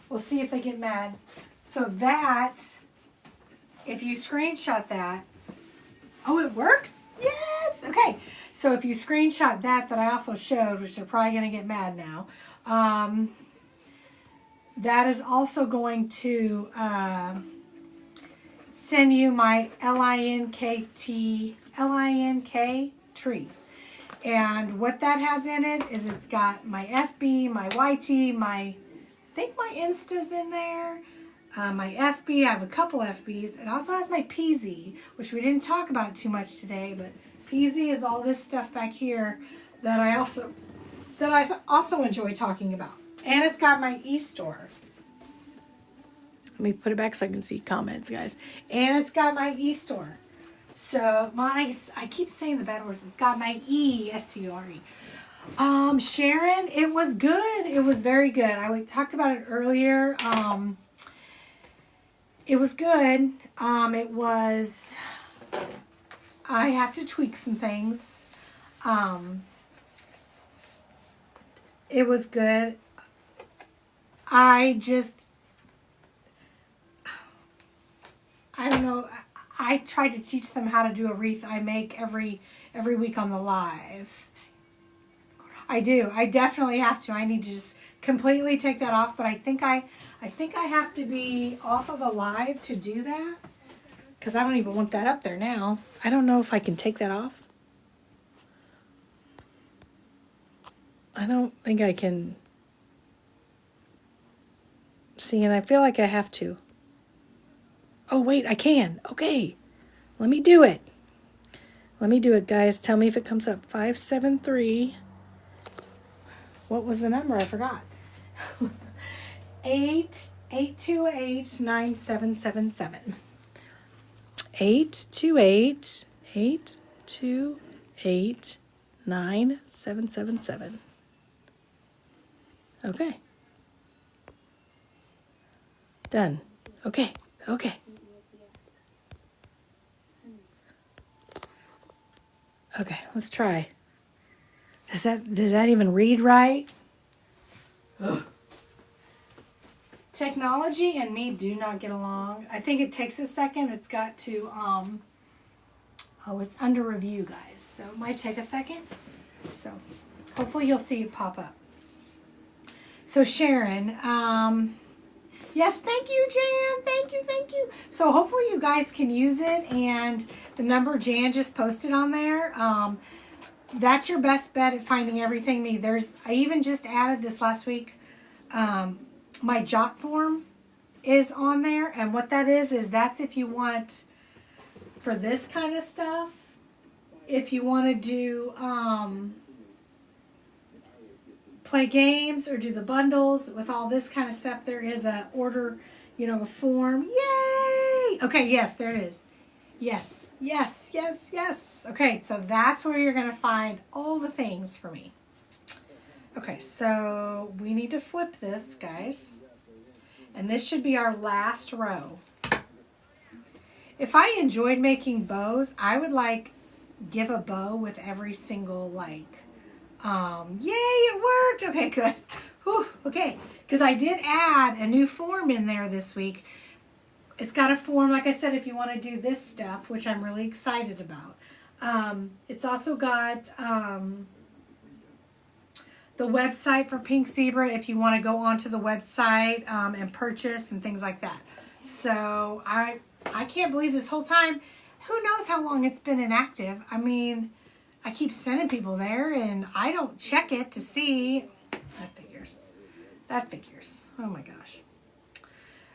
We'll see if they get mad. So that, if you screenshot that, oh, it works? Yes! Okay. So if you screenshot that I also showed, which they're probably going to get mad now, that is also going to send you my LINK tree. And what that has in it is it's got my FB, my YT, I think my Insta's in there. My FB, I have a couple FBs. It also has my PZ, which we didn't talk about too much today, but PZ is all this stuff back here that I also enjoy talking about. And it's got my e-store. Let me put it back so I can see comments, guys. And it's got my e-store. So I keep saying the bad words. It's got my E-S-T-O-R-E. Sharon, it was good. It was very good. I talked about it earlier. It was good. I have to tweak some things. It was good. I don't know. I tried to teach them how to do a wreath I make every week on the live. I do. I definitely have to. I need to just completely take that off, but I think I have to be off of a live to do that, because I don't even want that up there now. I don't know if I can take that off. I don't think I can see, and I feel like I have to. Oh, wait, I can. Okay. Let me do it. Let me do it, guys. Tell me if it comes up. 573. What was the number? I forgot. 828-9777. 828-9777. Okay. Done. Okay. Okay. Okay, let's try. Does that even read right? Ugh. Technology and me do not get along. I think it takes a second. It's got to it's under review, guys. So it might take a second. So hopefully you'll see it pop up. So Sharon, yes, thank you, Jan. Thank you. So hopefully you guys can use it, and the number Jan just posted on there, that's your best bet at finding everything me. I even just added this last week, my jot form is on there, and what that is that's if you want, for this kind of stuff, if you want to do, play games or do the bundles with all this kind of stuff, there is a order, a form. Yay! Okay, yes, there it is. Yes. Okay, so that's where you're going to find all the things for me. Okay, so we need to flip this, guys. And this should be our last row. If I enjoyed making bows, I would give a bow with every single yay, it worked. Okay, good. Whew, okay, because I did add a new form in there this week. It's got a form, like I said, if you want to do this stuff, which I'm really excited about. It's also got the website for Pink Zebra if you want to go onto the website and purchase and things like that. So I can't believe this whole time, who knows how long it's been inactive. I mean, I keep sending people there, and I don't check it to see. That figures. Oh, my gosh.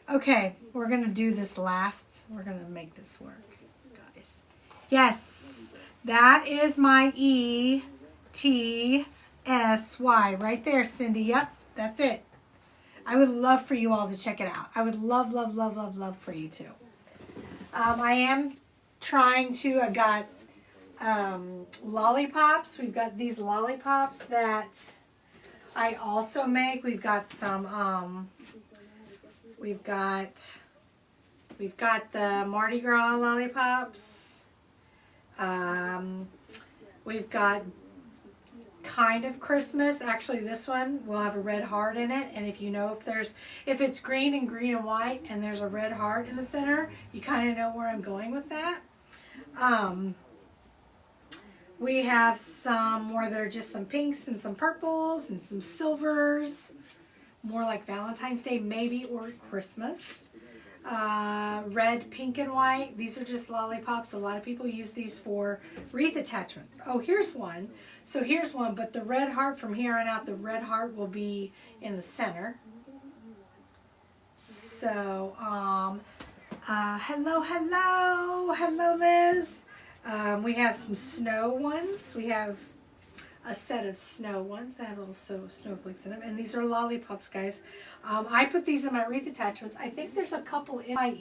Okay, we're going to do this last. We're going to make this work, guys. Yes, that is my ETSY right there, Cindy. Yep, that's it. I would love for you all to check it out. I would love for you to. I am trying to, I've got lollipops. We've got these lollipops that I also make. We've got some, we've got the Mardi Gras lollipops. We've got kind of Christmas. Actually, this one will have a red heart in it, and if it's green and white and there's a red heart in the center, you kind of know where I'm going with that. We have some more that are just some pinks and some purples and some silvers, more like Valentine's Day maybe, or Christmas. Red, pink, and white. These are just lollipops. A lot of people use these for wreath attachments. Oh, here's one. So here's one, but the red heart from here on out, the red heart will be in the center. So, hello, Liz. We have some snow ones. We have a set of snow ones that have little snowflakes in them. And these are lollipops, guys. I put these in my wreath attachments. I think there's a couple in my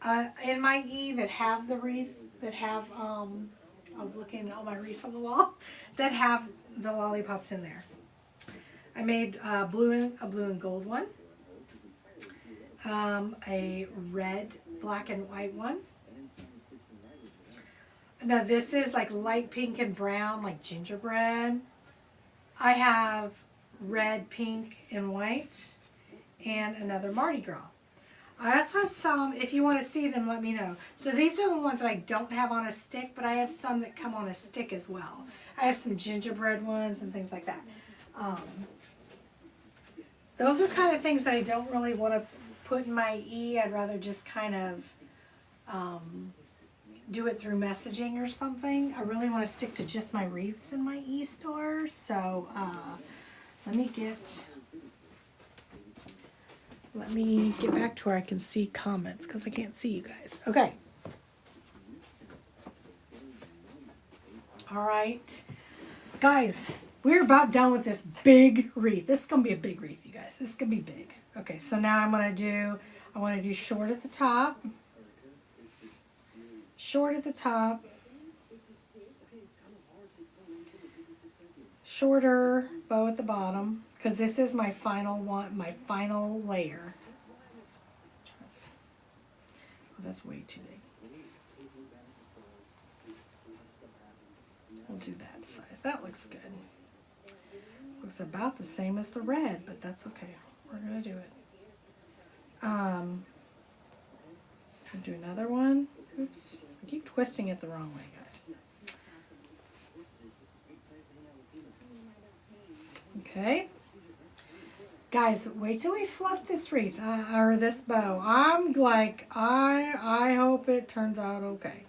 that have the wreath, that have, I was looking at all my wreaths on the wall, that have the lollipops in there. I made a blue and gold one. A red, black, and white one. Now this is like light pink and brown, like gingerbread. I have red, pink, and white, and another Mardi Gras. I also have some, if you want to see them, let me know. So these are the ones that I don't have on a stick, but I have some that come on a stick as well. I have some gingerbread ones and things like that. Those are kind of things that I don't really want to put in my I'd rather just kind of do it through messaging or something. I really want to stick to just my wreaths in my store. So let me get back to where I can see comments because I can't see you guys. Okay. All right. Guys, we're about done with this big wreath. This is going to be a big wreath, you guys. This is going to be big. Okay, so now I want to do short at the top. Short at the top. Shorter bow at the bottom. Because this is my final one, my final layer. Oh, that's way too big. We'll do that size. That looks good. Looks about the same as the red, but that's okay. We're gonna do it. I'll do another one. Oops. I keep twisting it the wrong way, guys. Okay. Guys, wait till we fluff this wreath, or this bow. I'm like, I hope it turns out okay.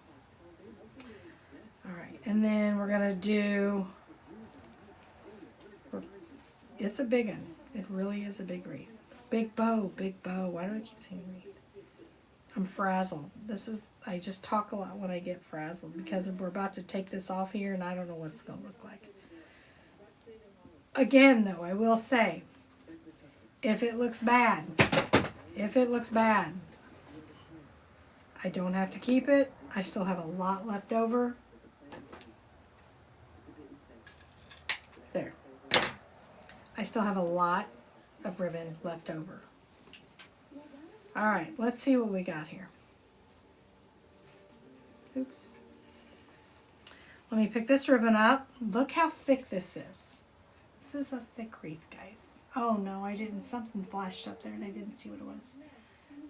Alright, and then we're going to do, it's a big one. It really is a big wreath. Big bow, big bow. Why do I keep saying wreath? I'm frazzled. I just talk a lot when I get frazzled because we're about to take this off here and I don't know what it's going to look like. Again, though, I will say, if it looks bad, I don't have to keep it. I still have a lot left over. There. I still have a lot of ribbon left over. All right, let's see what we got here. Oops. Let me pick this ribbon up. Look how thick this is. This is a thick wreath, guys. Oh no, I didn't. Something flashed up there and I didn't see what it was.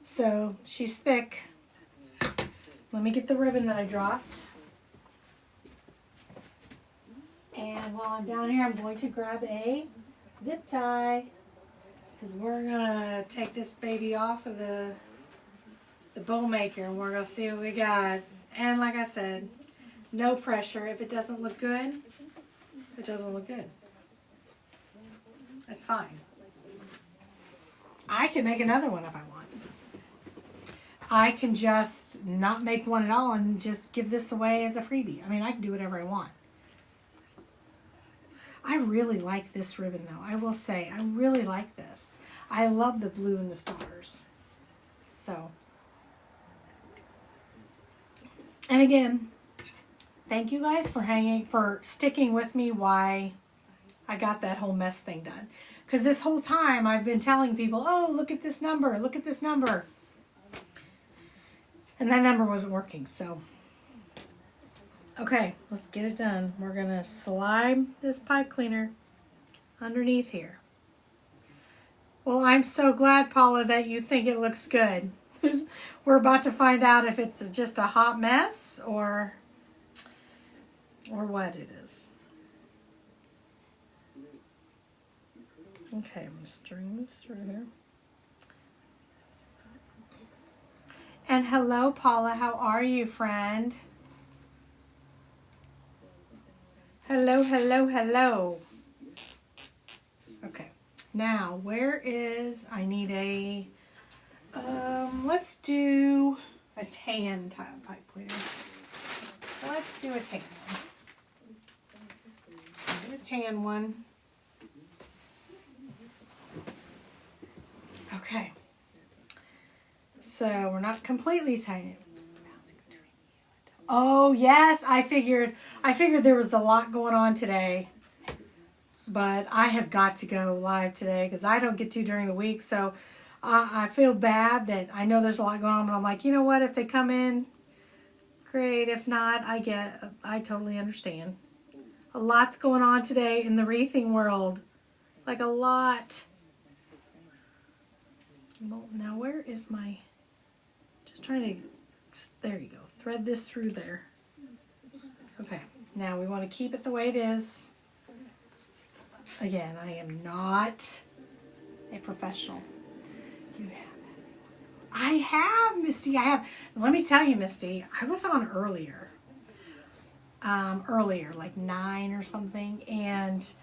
So, she's thick. Let me get the ribbon that I dropped. And while I'm down here, I'm going to grab a zip tie. Because we're going to take this baby off of the bow maker and we're going to see what we got. And like I said, no pressure. If it doesn't look good, it doesn't look good. That's fine. I can make another one if I want. I can just not make one at all and just give this away as a freebie. I mean, I can do whatever I want. I really like this ribbon though. I will say, I really like this. I love the blue and the stars. So. And again, thank you guys for sticking with me while I got that whole mess thing done. Because this whole time I've been telling people, oh, look at this number, look at this number. And that number wasn't working, so. Okay, let's get it done. We're going to slide this pipe cleaner underneath here. Well, I'm so glad, Paula, that you think it looks good. We're about to find out if it's just a hot mess or what it is. Okay, I'm going to string this through here. And hello, Paula. How are you, friend? Hello, hello, hello. Okay. Now, where is... I need a... let's do a tan pipe cleaner. Let's do a tan one. Do a tan one. Okay. So we're not completely tight. Oh yes, I figured there was a lot going on today. But I have got to go live today because I don't get to during the week. So I feel bad that I know there's a lot going on, but I'm like, you know what? If they come in, great. If not, I totally understand. A lot's going on today in the wreathing world. Like a lot. Well, now where is my... Just trying to... There you go. Thread this through there. Okay. Now we want to keep it the way it is. Again, I am not a professional. You have it. I have, Misty. I have. Let me tell you, Misty. I was on earlier. Like 9 or something, and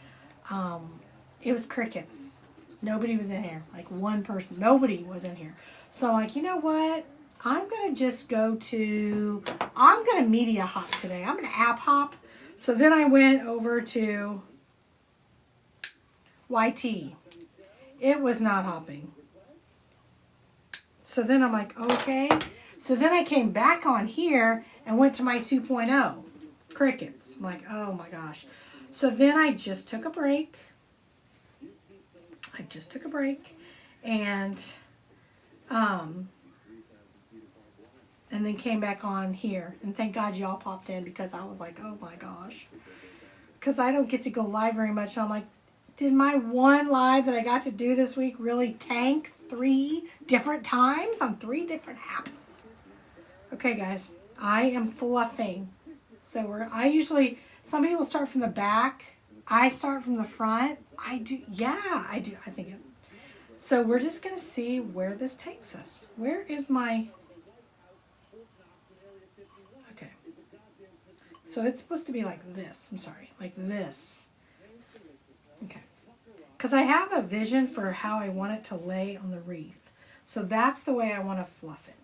it was crickets. Nobody was in here. Like one person. Nobody was in here. So I'm like, you know what? I'm gonna just go to. I'm gonna media hop today. I'm gonna app hop. So then I went over to YT. It was not hopping. So then I'm like, okay. So then I came back on here and went to my 2.0. Crickets. I'm like, oh my gosh. So then I just took a break. And then came back on here. And thank God y'all popped in because I was like, oh my gosh. Because I don't get to go live very much. And I'm like, did my one live that I got to do this week really tank 3 different times on 3 different apps? Okay, guys, I am fluffing. So I usually, some people start from the back. I start from the front. I do. I think it. So we're just going to see where this takes us. Where is my... Okay. So it's supposed to be like this. I'm sorry. Like this. Okay. Because I have a vision for how I want it to lay on the wreath. So that's the way I want to fluff it.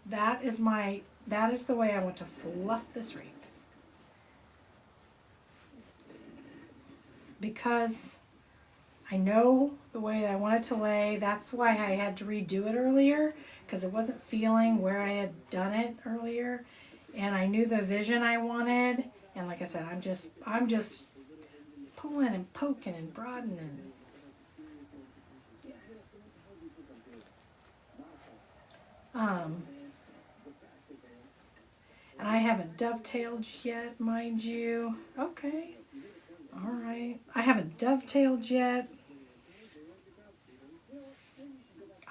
That is the way I want to fluff this wreath. Because I know the way that I want it to lay. That's why I had to redo it earlier, because it wasn't feeling where I had done it earlier. And I knew the vision I wanted. And like I said, I'm just pulling and poking and broadening. And I haven't dovetailed yet, mind you. Okay. All right. I haven't dovetailed yet.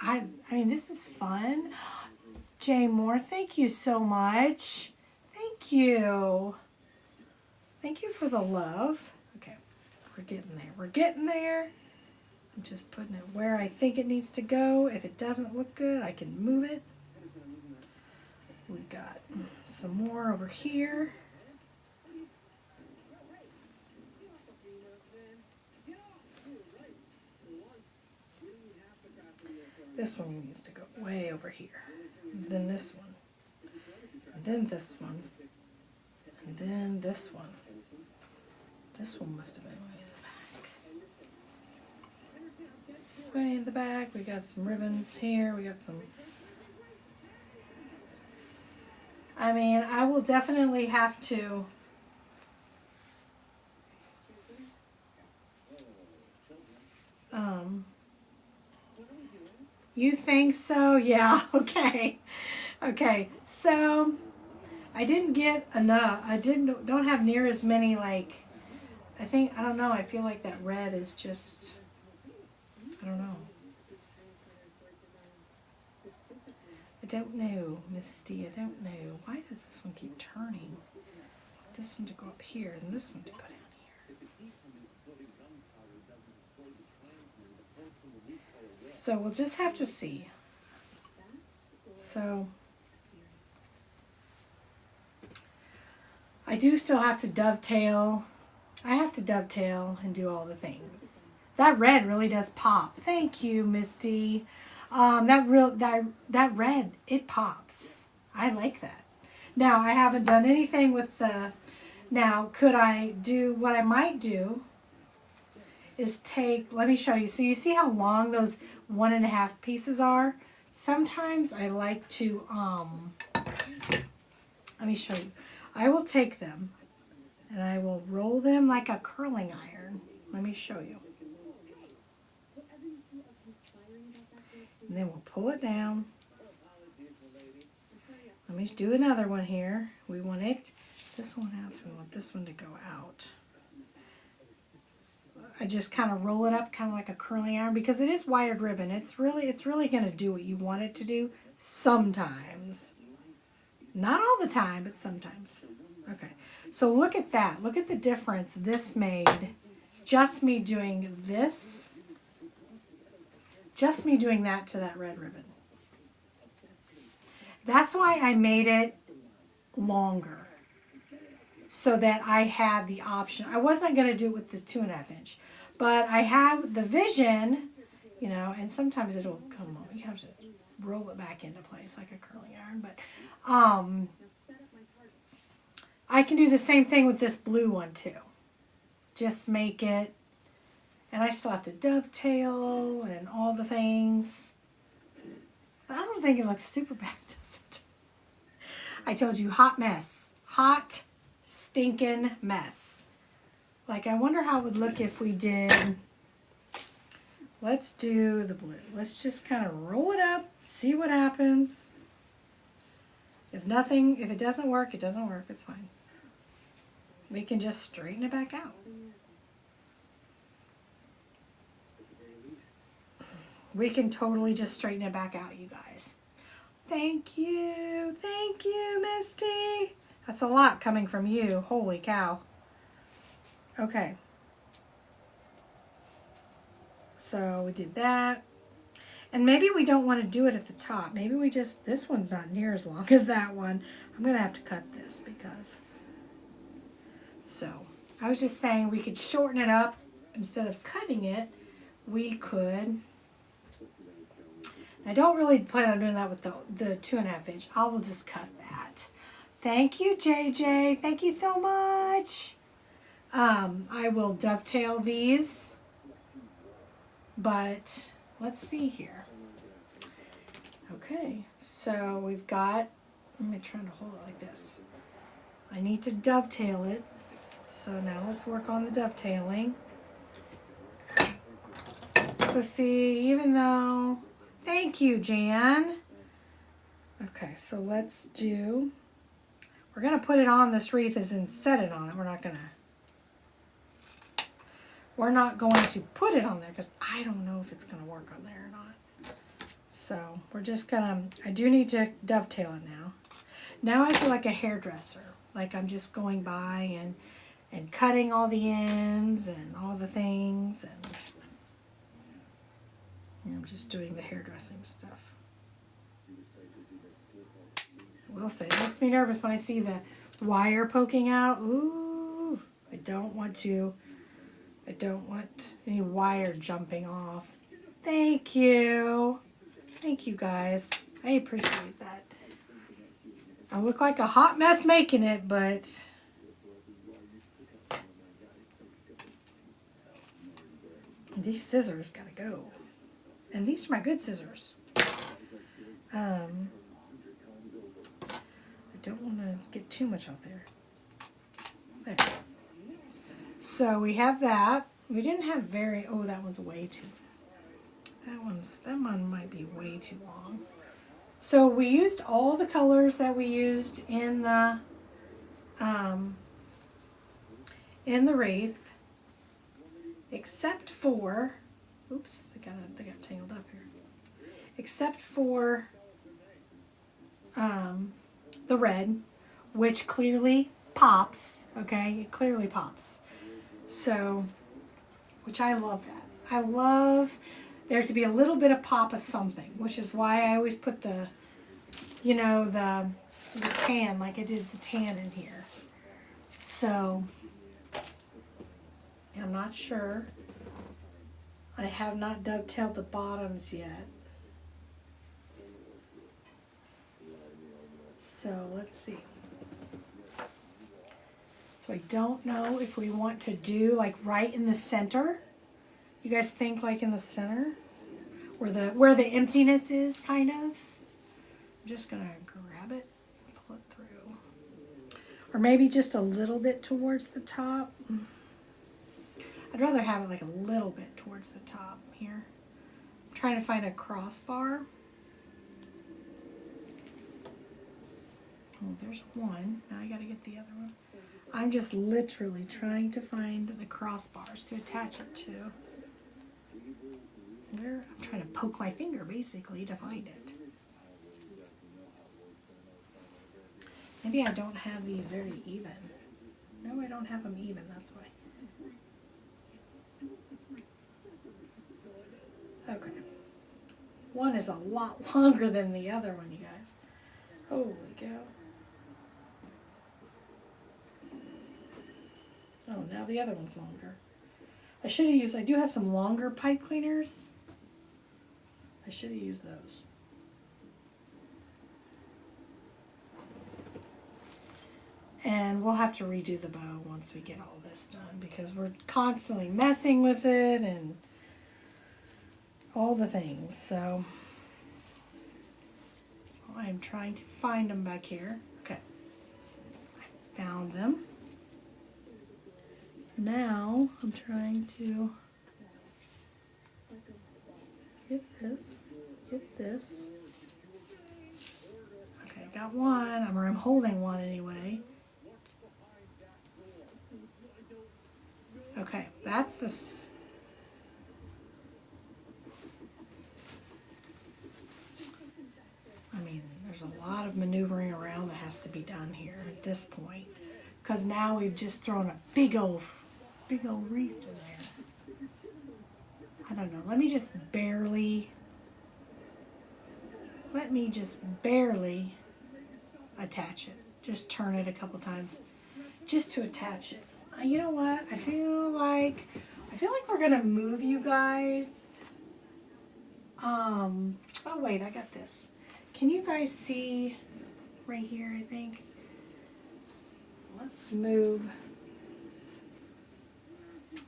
I mean, this is fun. Jay Moore, thank you so much. Thank you. Thank you for the love. Okay. We're getting there. We're getting there. I'm just putting it where I think it needs to go. If it doesn't look good, I can move it. We got some more over here. This one needs to go way over here. And then this one. And then this one. And then this one. This one must have been way in the back. Way in the back. We got some ribbons here. We got some... I mean, I will definitely have to... You think so? Yeah, okay. Okay, so I didn't get enough. I don't have near as many, like, I don't know, I feel like that red is just, I don't know. I don't know, Misty, I don't know. Why does this one keep turning? This one to go up here and this one to go down here. So we'll just have to see. So I do still have to dovetail. I have to dovetail and do all the things. That red really does pop. Thank you, Misty. That red, it pops. I like that. Now I haven't done anything with the. Now could I do what I might do? Is take. Let me show you. So you see how long those 1.5 pieces are? Sometimes I like to, let me show you. I will take them and I will roll them like a curling iron. Let me show you. And then we'll pull it down. Let me do another one here. We want this one out, so we want this one to go out. I just kind of roll it up kind of like a curling iron because it is wired ribbon. It's really going to do what you want it to do sometimes. Not all the time, but sometimes. Okay, so look at that. Look at the difference this made. Just me doing this. Just me doing that to that red ribbon. That's why I made it longer. So that I had the option. I wasn't going to do it with the 2.5 inch. But I have the vision, you know, and sometimes it'll come on. You have to roll it back into place like a curling iron. But I can do the same thing with this blue one too. Just make it, and I still have to dovetail and all the things. But I don't think it looks super bad, does it? I told you, hot mess. Hot, stinking mess. Like, I wonder how it would look if we did, let's do the blue. Let's just kind of roll it up, see what happens. If it doesn't work, it doesn't work, it's fine. We can just straighten it back out. We can totally just straighten it back out, you guys. Thank you, Misty. That's a lot coming from you, holy cow. Okay. So we did that. And maybe we don't want to do it at the top. Maybe we just, this one's not near as long as that one. I'm going to have to cut this because, so I was just saying we could shorten it up. Instead of cutting it, we could, I don't really plan on doing that with the 2.5 inch. I will just cut that. Thank you, JJ. Thank you so much. I will dovetail these, but let's see here. Okay, so we've got, let me try to hold it like this. I need to dovetail it. So now let's work on the dovetailing. So see, even though, thank you, Jan. Okay, so let's do, we're going to put it on this wreath as in set it on it. We're not going to put it on there because I don't know if it's going to work on there or not. So we're just going to, I do need to dovetail it now. Now I feel like a hairdresser. Like I'm just going by and cutting all the ends and all the things. And I'm just doing the hairdressing stuff. I will say, it makes me nervous when I see the wire poking out. Ooh, I don't want any wire jumping off. Thank you. Thank you, guys. I appreciate that. I look like a hot mess making it, but these scissors gotta go. And these are my good scissors. I don't want to get too much off there. There. So we have that. We didn't have oh, that one's way too, that one might be way too long. So we used all the colors that we used in the wreath, except for, oops, they got tangled up here. Except for the red, which clearly pops. Okay, it clearly pops. So, which I love that. I love there to be a little bit of pop of something, which is why I always put the tan, like I did the tan in here. So, I'm not sure. I have not dovetailed the bottoms yet. So, let's see. So I don't know if we want to do like right in the center. You guys think like in the center? Where the emptiness is, kind of? I'm just going to grab it and pull it through. Or maybe just a little bit towards the top. I'd rather have it like a little bit towards the top here. I'm trying to find a crossbar. Oh, there's one. Now I gotta get the other one. I'm just literally trying to find the crossbars to attach it to. Where? I'm trying to poke my finger basically to find it. Maybe I don't have these very even. No, I don't have them even, that's why. Okay. One is a lot longer than the other one, you guys. Holy cow. Oh, now the other one's longer. I should have used, I do have some longer pipe cleaners. I should have used those. And we'll have to redo the bow once we get all this done because we're constantly messing with it and all the things. So I'm trying to find them back here. Okay. I found them. Now I'm trying to get this. Okay, got one, or I'm holding one anyway. Okay, that's this. I mean, there's a lot of maneuvering around that has to be done here at this point. Because now we've just thrown a big old wreath in there. I don't know, let me just barely attach it. Just turn it a couple times just to attach it. You know what? I feel like we're gonna move you guys. Oh wait, I got this. Can you guys see right here, I think? Let's move.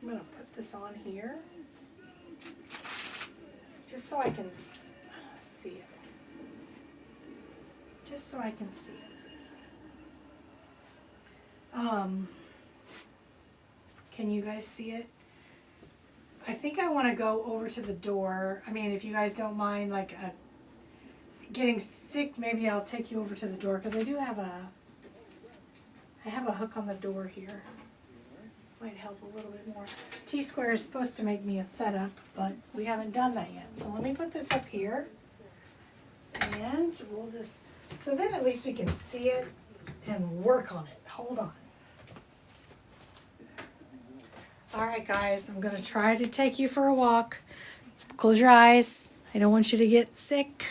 I'm gonna put this on here. Just so I can see it. Just so I can see it. Can you guys see it? I think I want to go over to the door. I mean, if you guys don't mind, like, getting sick, maybe I'll take you over to the door, because I do have I have a hook on the door here. Might help a little bit more. T-square is supposed to make me a setup, but we haven't done that yet. So let me put this up here, and we'll just, so then at least we can see it and work on it. Hold on. Alright guys, I'm going to try to take you for a walk. Close your eyes. I don't want you to get sick.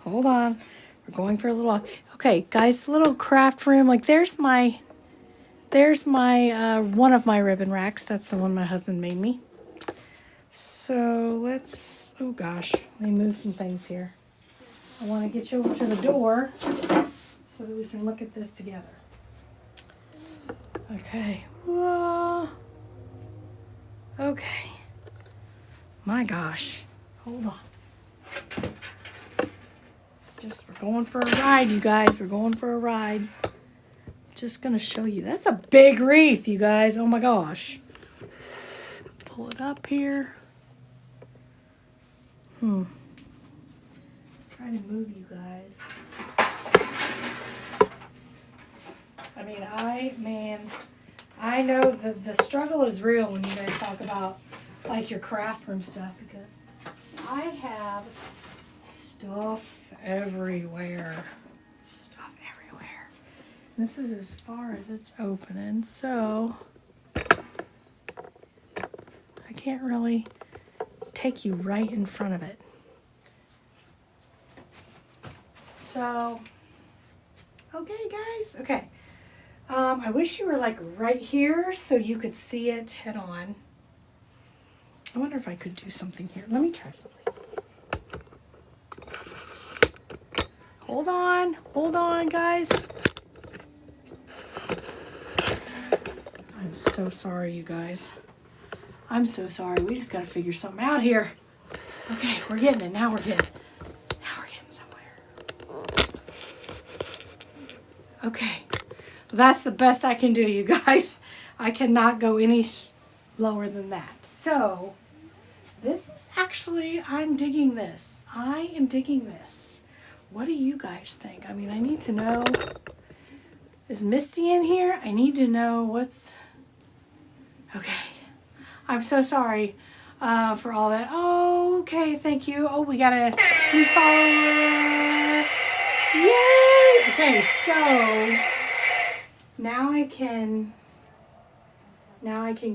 Hold on. We're going for a little walk. Okay, guys, little craft room. Like, there's my one of my ribbon racks. That's the one my husband made me. So let's, oh gosh, let me move some things here. I want to get you over to the door so that we can look at this together. Okay. Okay. My gosh. Hold on. We're going for a ride, you guys. We're going for a ride. Just gonna show you. That's a big wreath, you guys. Oh my gosh. Pull it up here. Trying to move you guys. I mean, I know the struggle is real when you guys talk about like your craft room stuff, because I have stuff everywhere. This is as far as it's opening, so I can't really take you right in front of it. So, okay guys, okay. I wish you were like right here so you could see it head on. I wonder if I could do something here. Let me try something. Hold on guys. I'm so sorry, you guys. I'm so sorry. We just got to figure something out here. Okay, we're getting it. Now we're getting somewhere. Okay. That's the best I can do, you guys. I cannot go any lower than that. So, this is actually, I'm digging this. I am digging this. What do you guys think? I mean, I need to know Is Misty in here? I need to know what's... Okay. I'm so sorry for all that. Oh, okay, thank you. Oh, we got a new follower. Yay! Okay, so now I can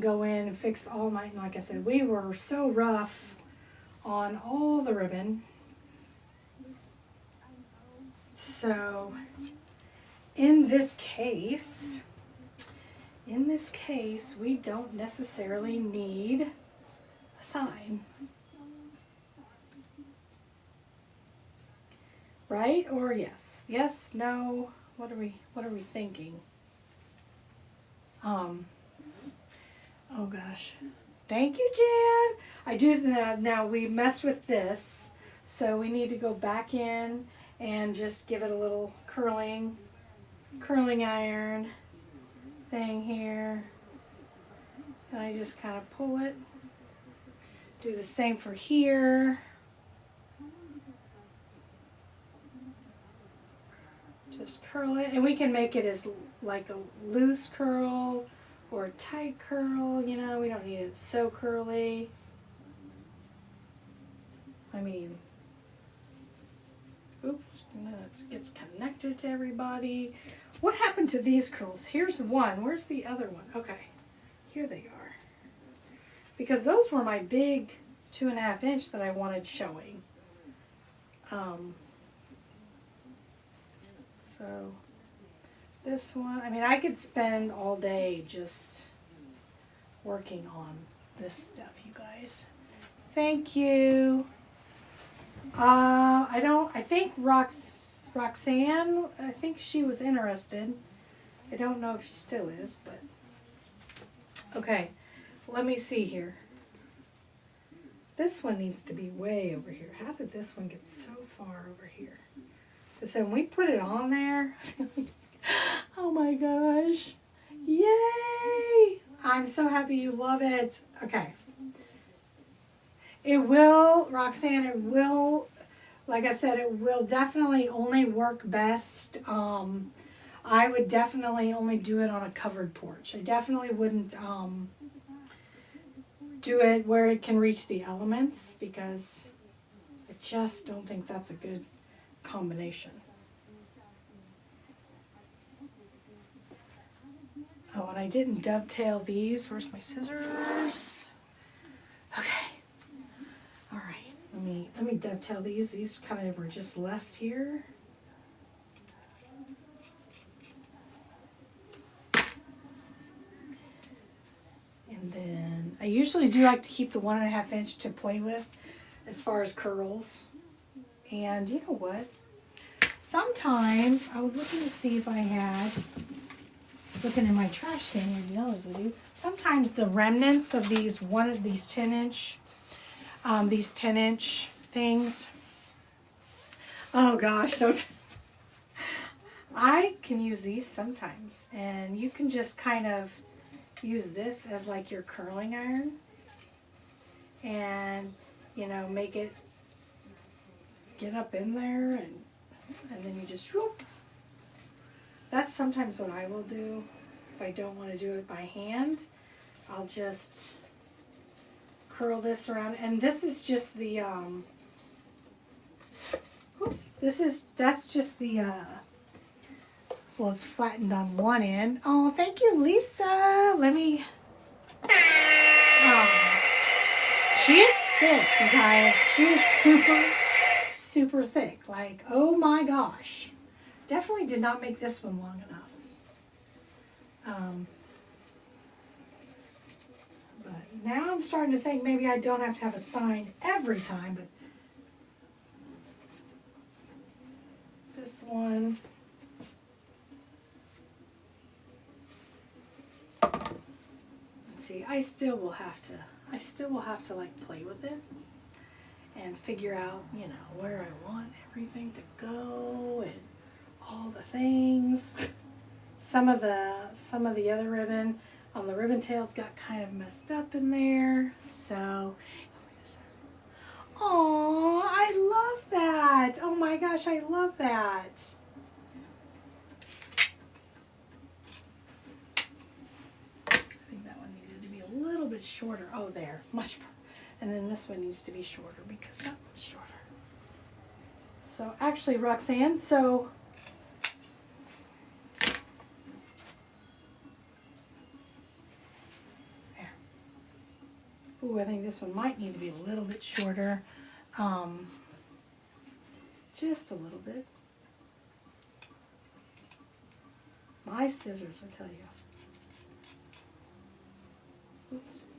go in and fix all my, like I said, we were so rough on all the ribbon. So in this case, we don't necessarily need a sign. Right? Or yes? Yes, no, what are we thinking? Oh gosh. Thank you, Jan. I do that. Now we messed with this, so we need to go back in and just give it a little curling iron thing here. And I just kind of pull it. Do the same for here. Just curl it, and we can make it as like a loose curl or a tight curl, you know, we don't need it so curly. I mean, oops, no, it gets connected to everybody. What happened to these curls? Here's one, where's the other one? Okay, here they are. Because those were my big 2.5 inch that I wanted showing. So this one, I mean, I could spend all day just working on this stuff, you guys. Thank you. I think Roxanne, I think she was interested. I don't know if she still is, but okay, let me see here. This one needs to be way over here. How did this one get so far over here? Because when we put it on there, oh my gosh, yay! I'm so happy you love it. Okay. It will, Roxanne, it will, like I said, it will definitely only work best. I would definitely only do it on a covered porch. I definitely wouldn't do it where it can reach the elements, because I just don't think that's a good combination. Oh, and I didn't dovetail these. Where's my scissors? Okay. All right. Let me dovetail these. These kind of were just left here. And then I usually do like to keep the 1.5 inch to play with as far as curls. And you know what? Sometimes I was looking to see if I had, looking in my trash can here, to be honest with you. Sometimes the remnants of these 10 inch, these 10 inch things. Oh gosh, don't. I can use these sometimes, and you can just kind of use this as like your curling iron, and you know, make it get up in there, and then you just whoop. That's sometimes what I will do. If I don't want to do it by hand, I'll just curl this around, and this is just the that's just the well, it's flattened on one end. Oh, thank you, Lisa. Let me she is thick, you guys. She is super thick. Like, oh my gosh. Definitely did not make this one long enough. But now I'm starting to think maybe I don't have to have a sign every time, but this one. Let's see, I still will have to like play with it and figure out, you know, where I want everything to go and all the things. Some of the other ribbon on the ribbon tails got kind of messed up in there. So, oh, I love that. Oh my gosh, I love that. bit shorter. Oh, there. Much. And then this one needs to be shorter because that one's shorter. So actually, Roxanne, so there. Ooh, I think this one might need to be a little bit shorter. Just a little bit. My scissors, I tell you. Oops.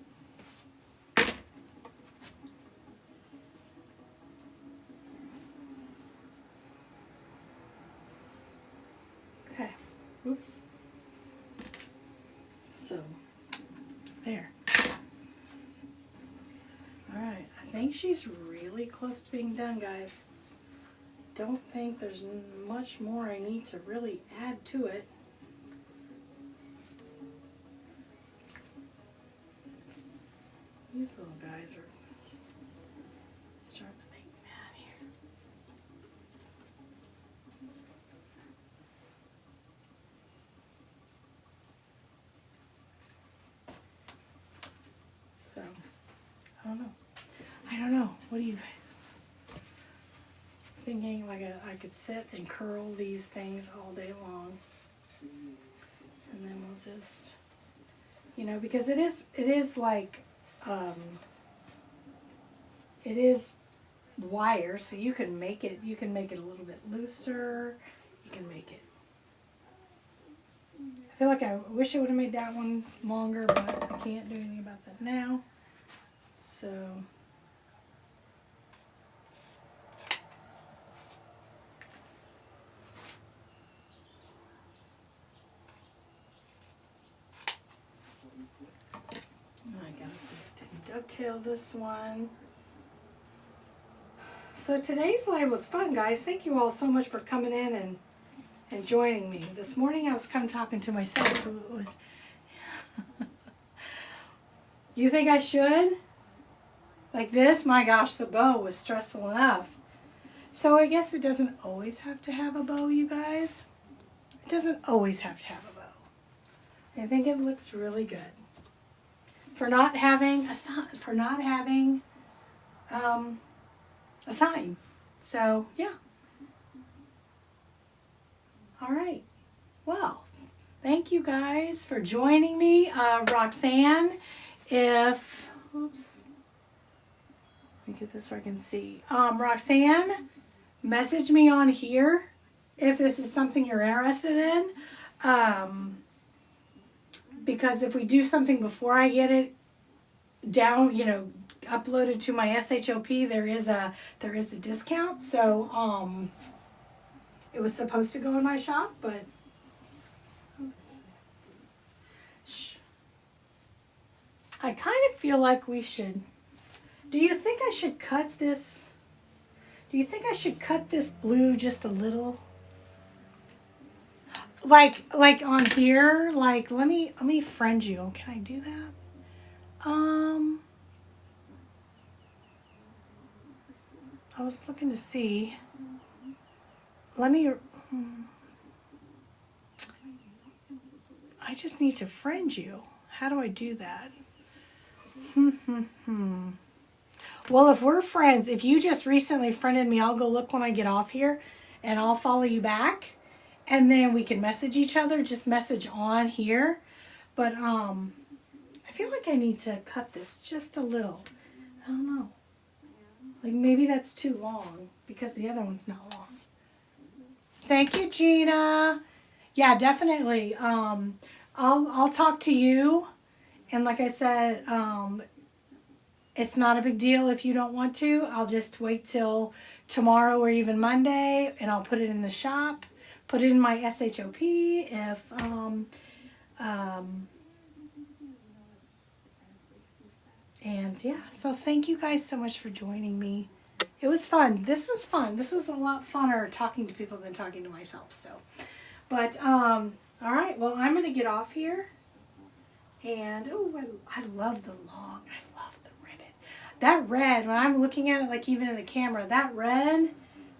Okay. Oops. So, there. Alright, I think she's really close to being done, guys. Don't think there's much more I need to really add to it. These little guys are starting to make me mad here. So, I don't know. What do you guys thinking? Like I could sit and curl these things all day long, and then we'll just, because it is like, it is wire, so you can make it a little bit looser. You can make it. I feel like I wish I would have made that one longer, but I can't do anything about that now. So. I gotta dovetail this one. So today's live was fun, guys. Thank you all so much for coming in and joining me. This morning I was kind of talking to myself, so it was... You think I should? Like this? My gosh, the bow was stressful enough. So I guess it doesn't always have to have a bow, you guys. It doesn't always have to have a bow. I think it looks really good. For not having a sign. A sign. So, yeah. All right. Well, thank you guys for joining me. Roxanne, oops. Let me get this so I can see. Roxanne, message me on here if this is something you're interested in. Because if we do something before I get it down, uploaded to my SHOP, there is a discount. So it was supposed to go in my shop, but I kind of feel like we should. Do you think I should cut this? Do you think I should cut this blue just a little? Like on here, like let me friend you. Can I do that? I was looking to see. I just need to friend you. How do I do that? Well, if we're friends, if you just recently friended me, I'll go look when I get off here, and I'll follow you back. And then we can message each other, just message on here. But I feel like I need to cut this just a little. I don't know. Like maybe that's too long because the other one's not long. Thank you, Gina. Yeah, definitely. I'll talk to you. And like I said, it's not a big deal if you don't want to. I'll just wait till tomorrow or even Monday, and I'll put it in the shop. Put it in my SHOP if, and yeah, so thank you guys so much for joining me. It was fun. This was fun. This was a lot funner talking to people than talking to myself, so. But, all right, well, I'm going to get off here. And, oh, I love the long, I love the ribbon. That red, when I'm looking at it, like even in the camera, that red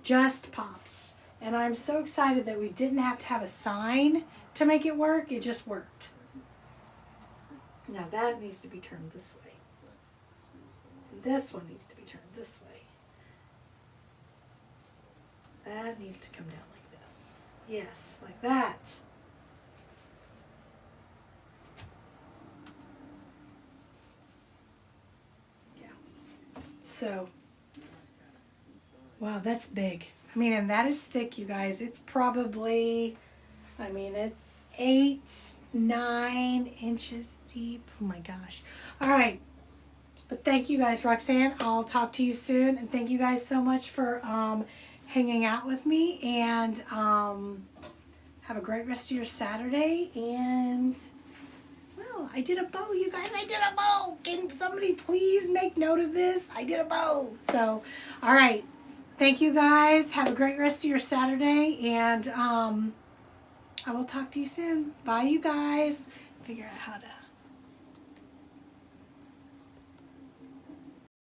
just pops. And I'm so excited that we didn't have to have a sign to make it work. It just worked. Now that needs to be turned this way. And this one needs to be turned this way. That needs to come down like this. Yes, like that. Yeah. So, wow, that's big. I mean, and that is thick, you guys. It's probably, I mean, it's 8, 9 inches deep. Oh my gosh. All right. But thank you guys, Roxanne. I'll talk to you soon. And thank you guys so much for hanging out with me. And have a great rest of your Saturday. And, well, I did a bow, you guys. I did a bow. Can somebody please make note of this? I did a bow. So, all right. Thank you guys. Have a great rest of your Saturday. And I will talk to you soon. Bye, you guys. Figure out how to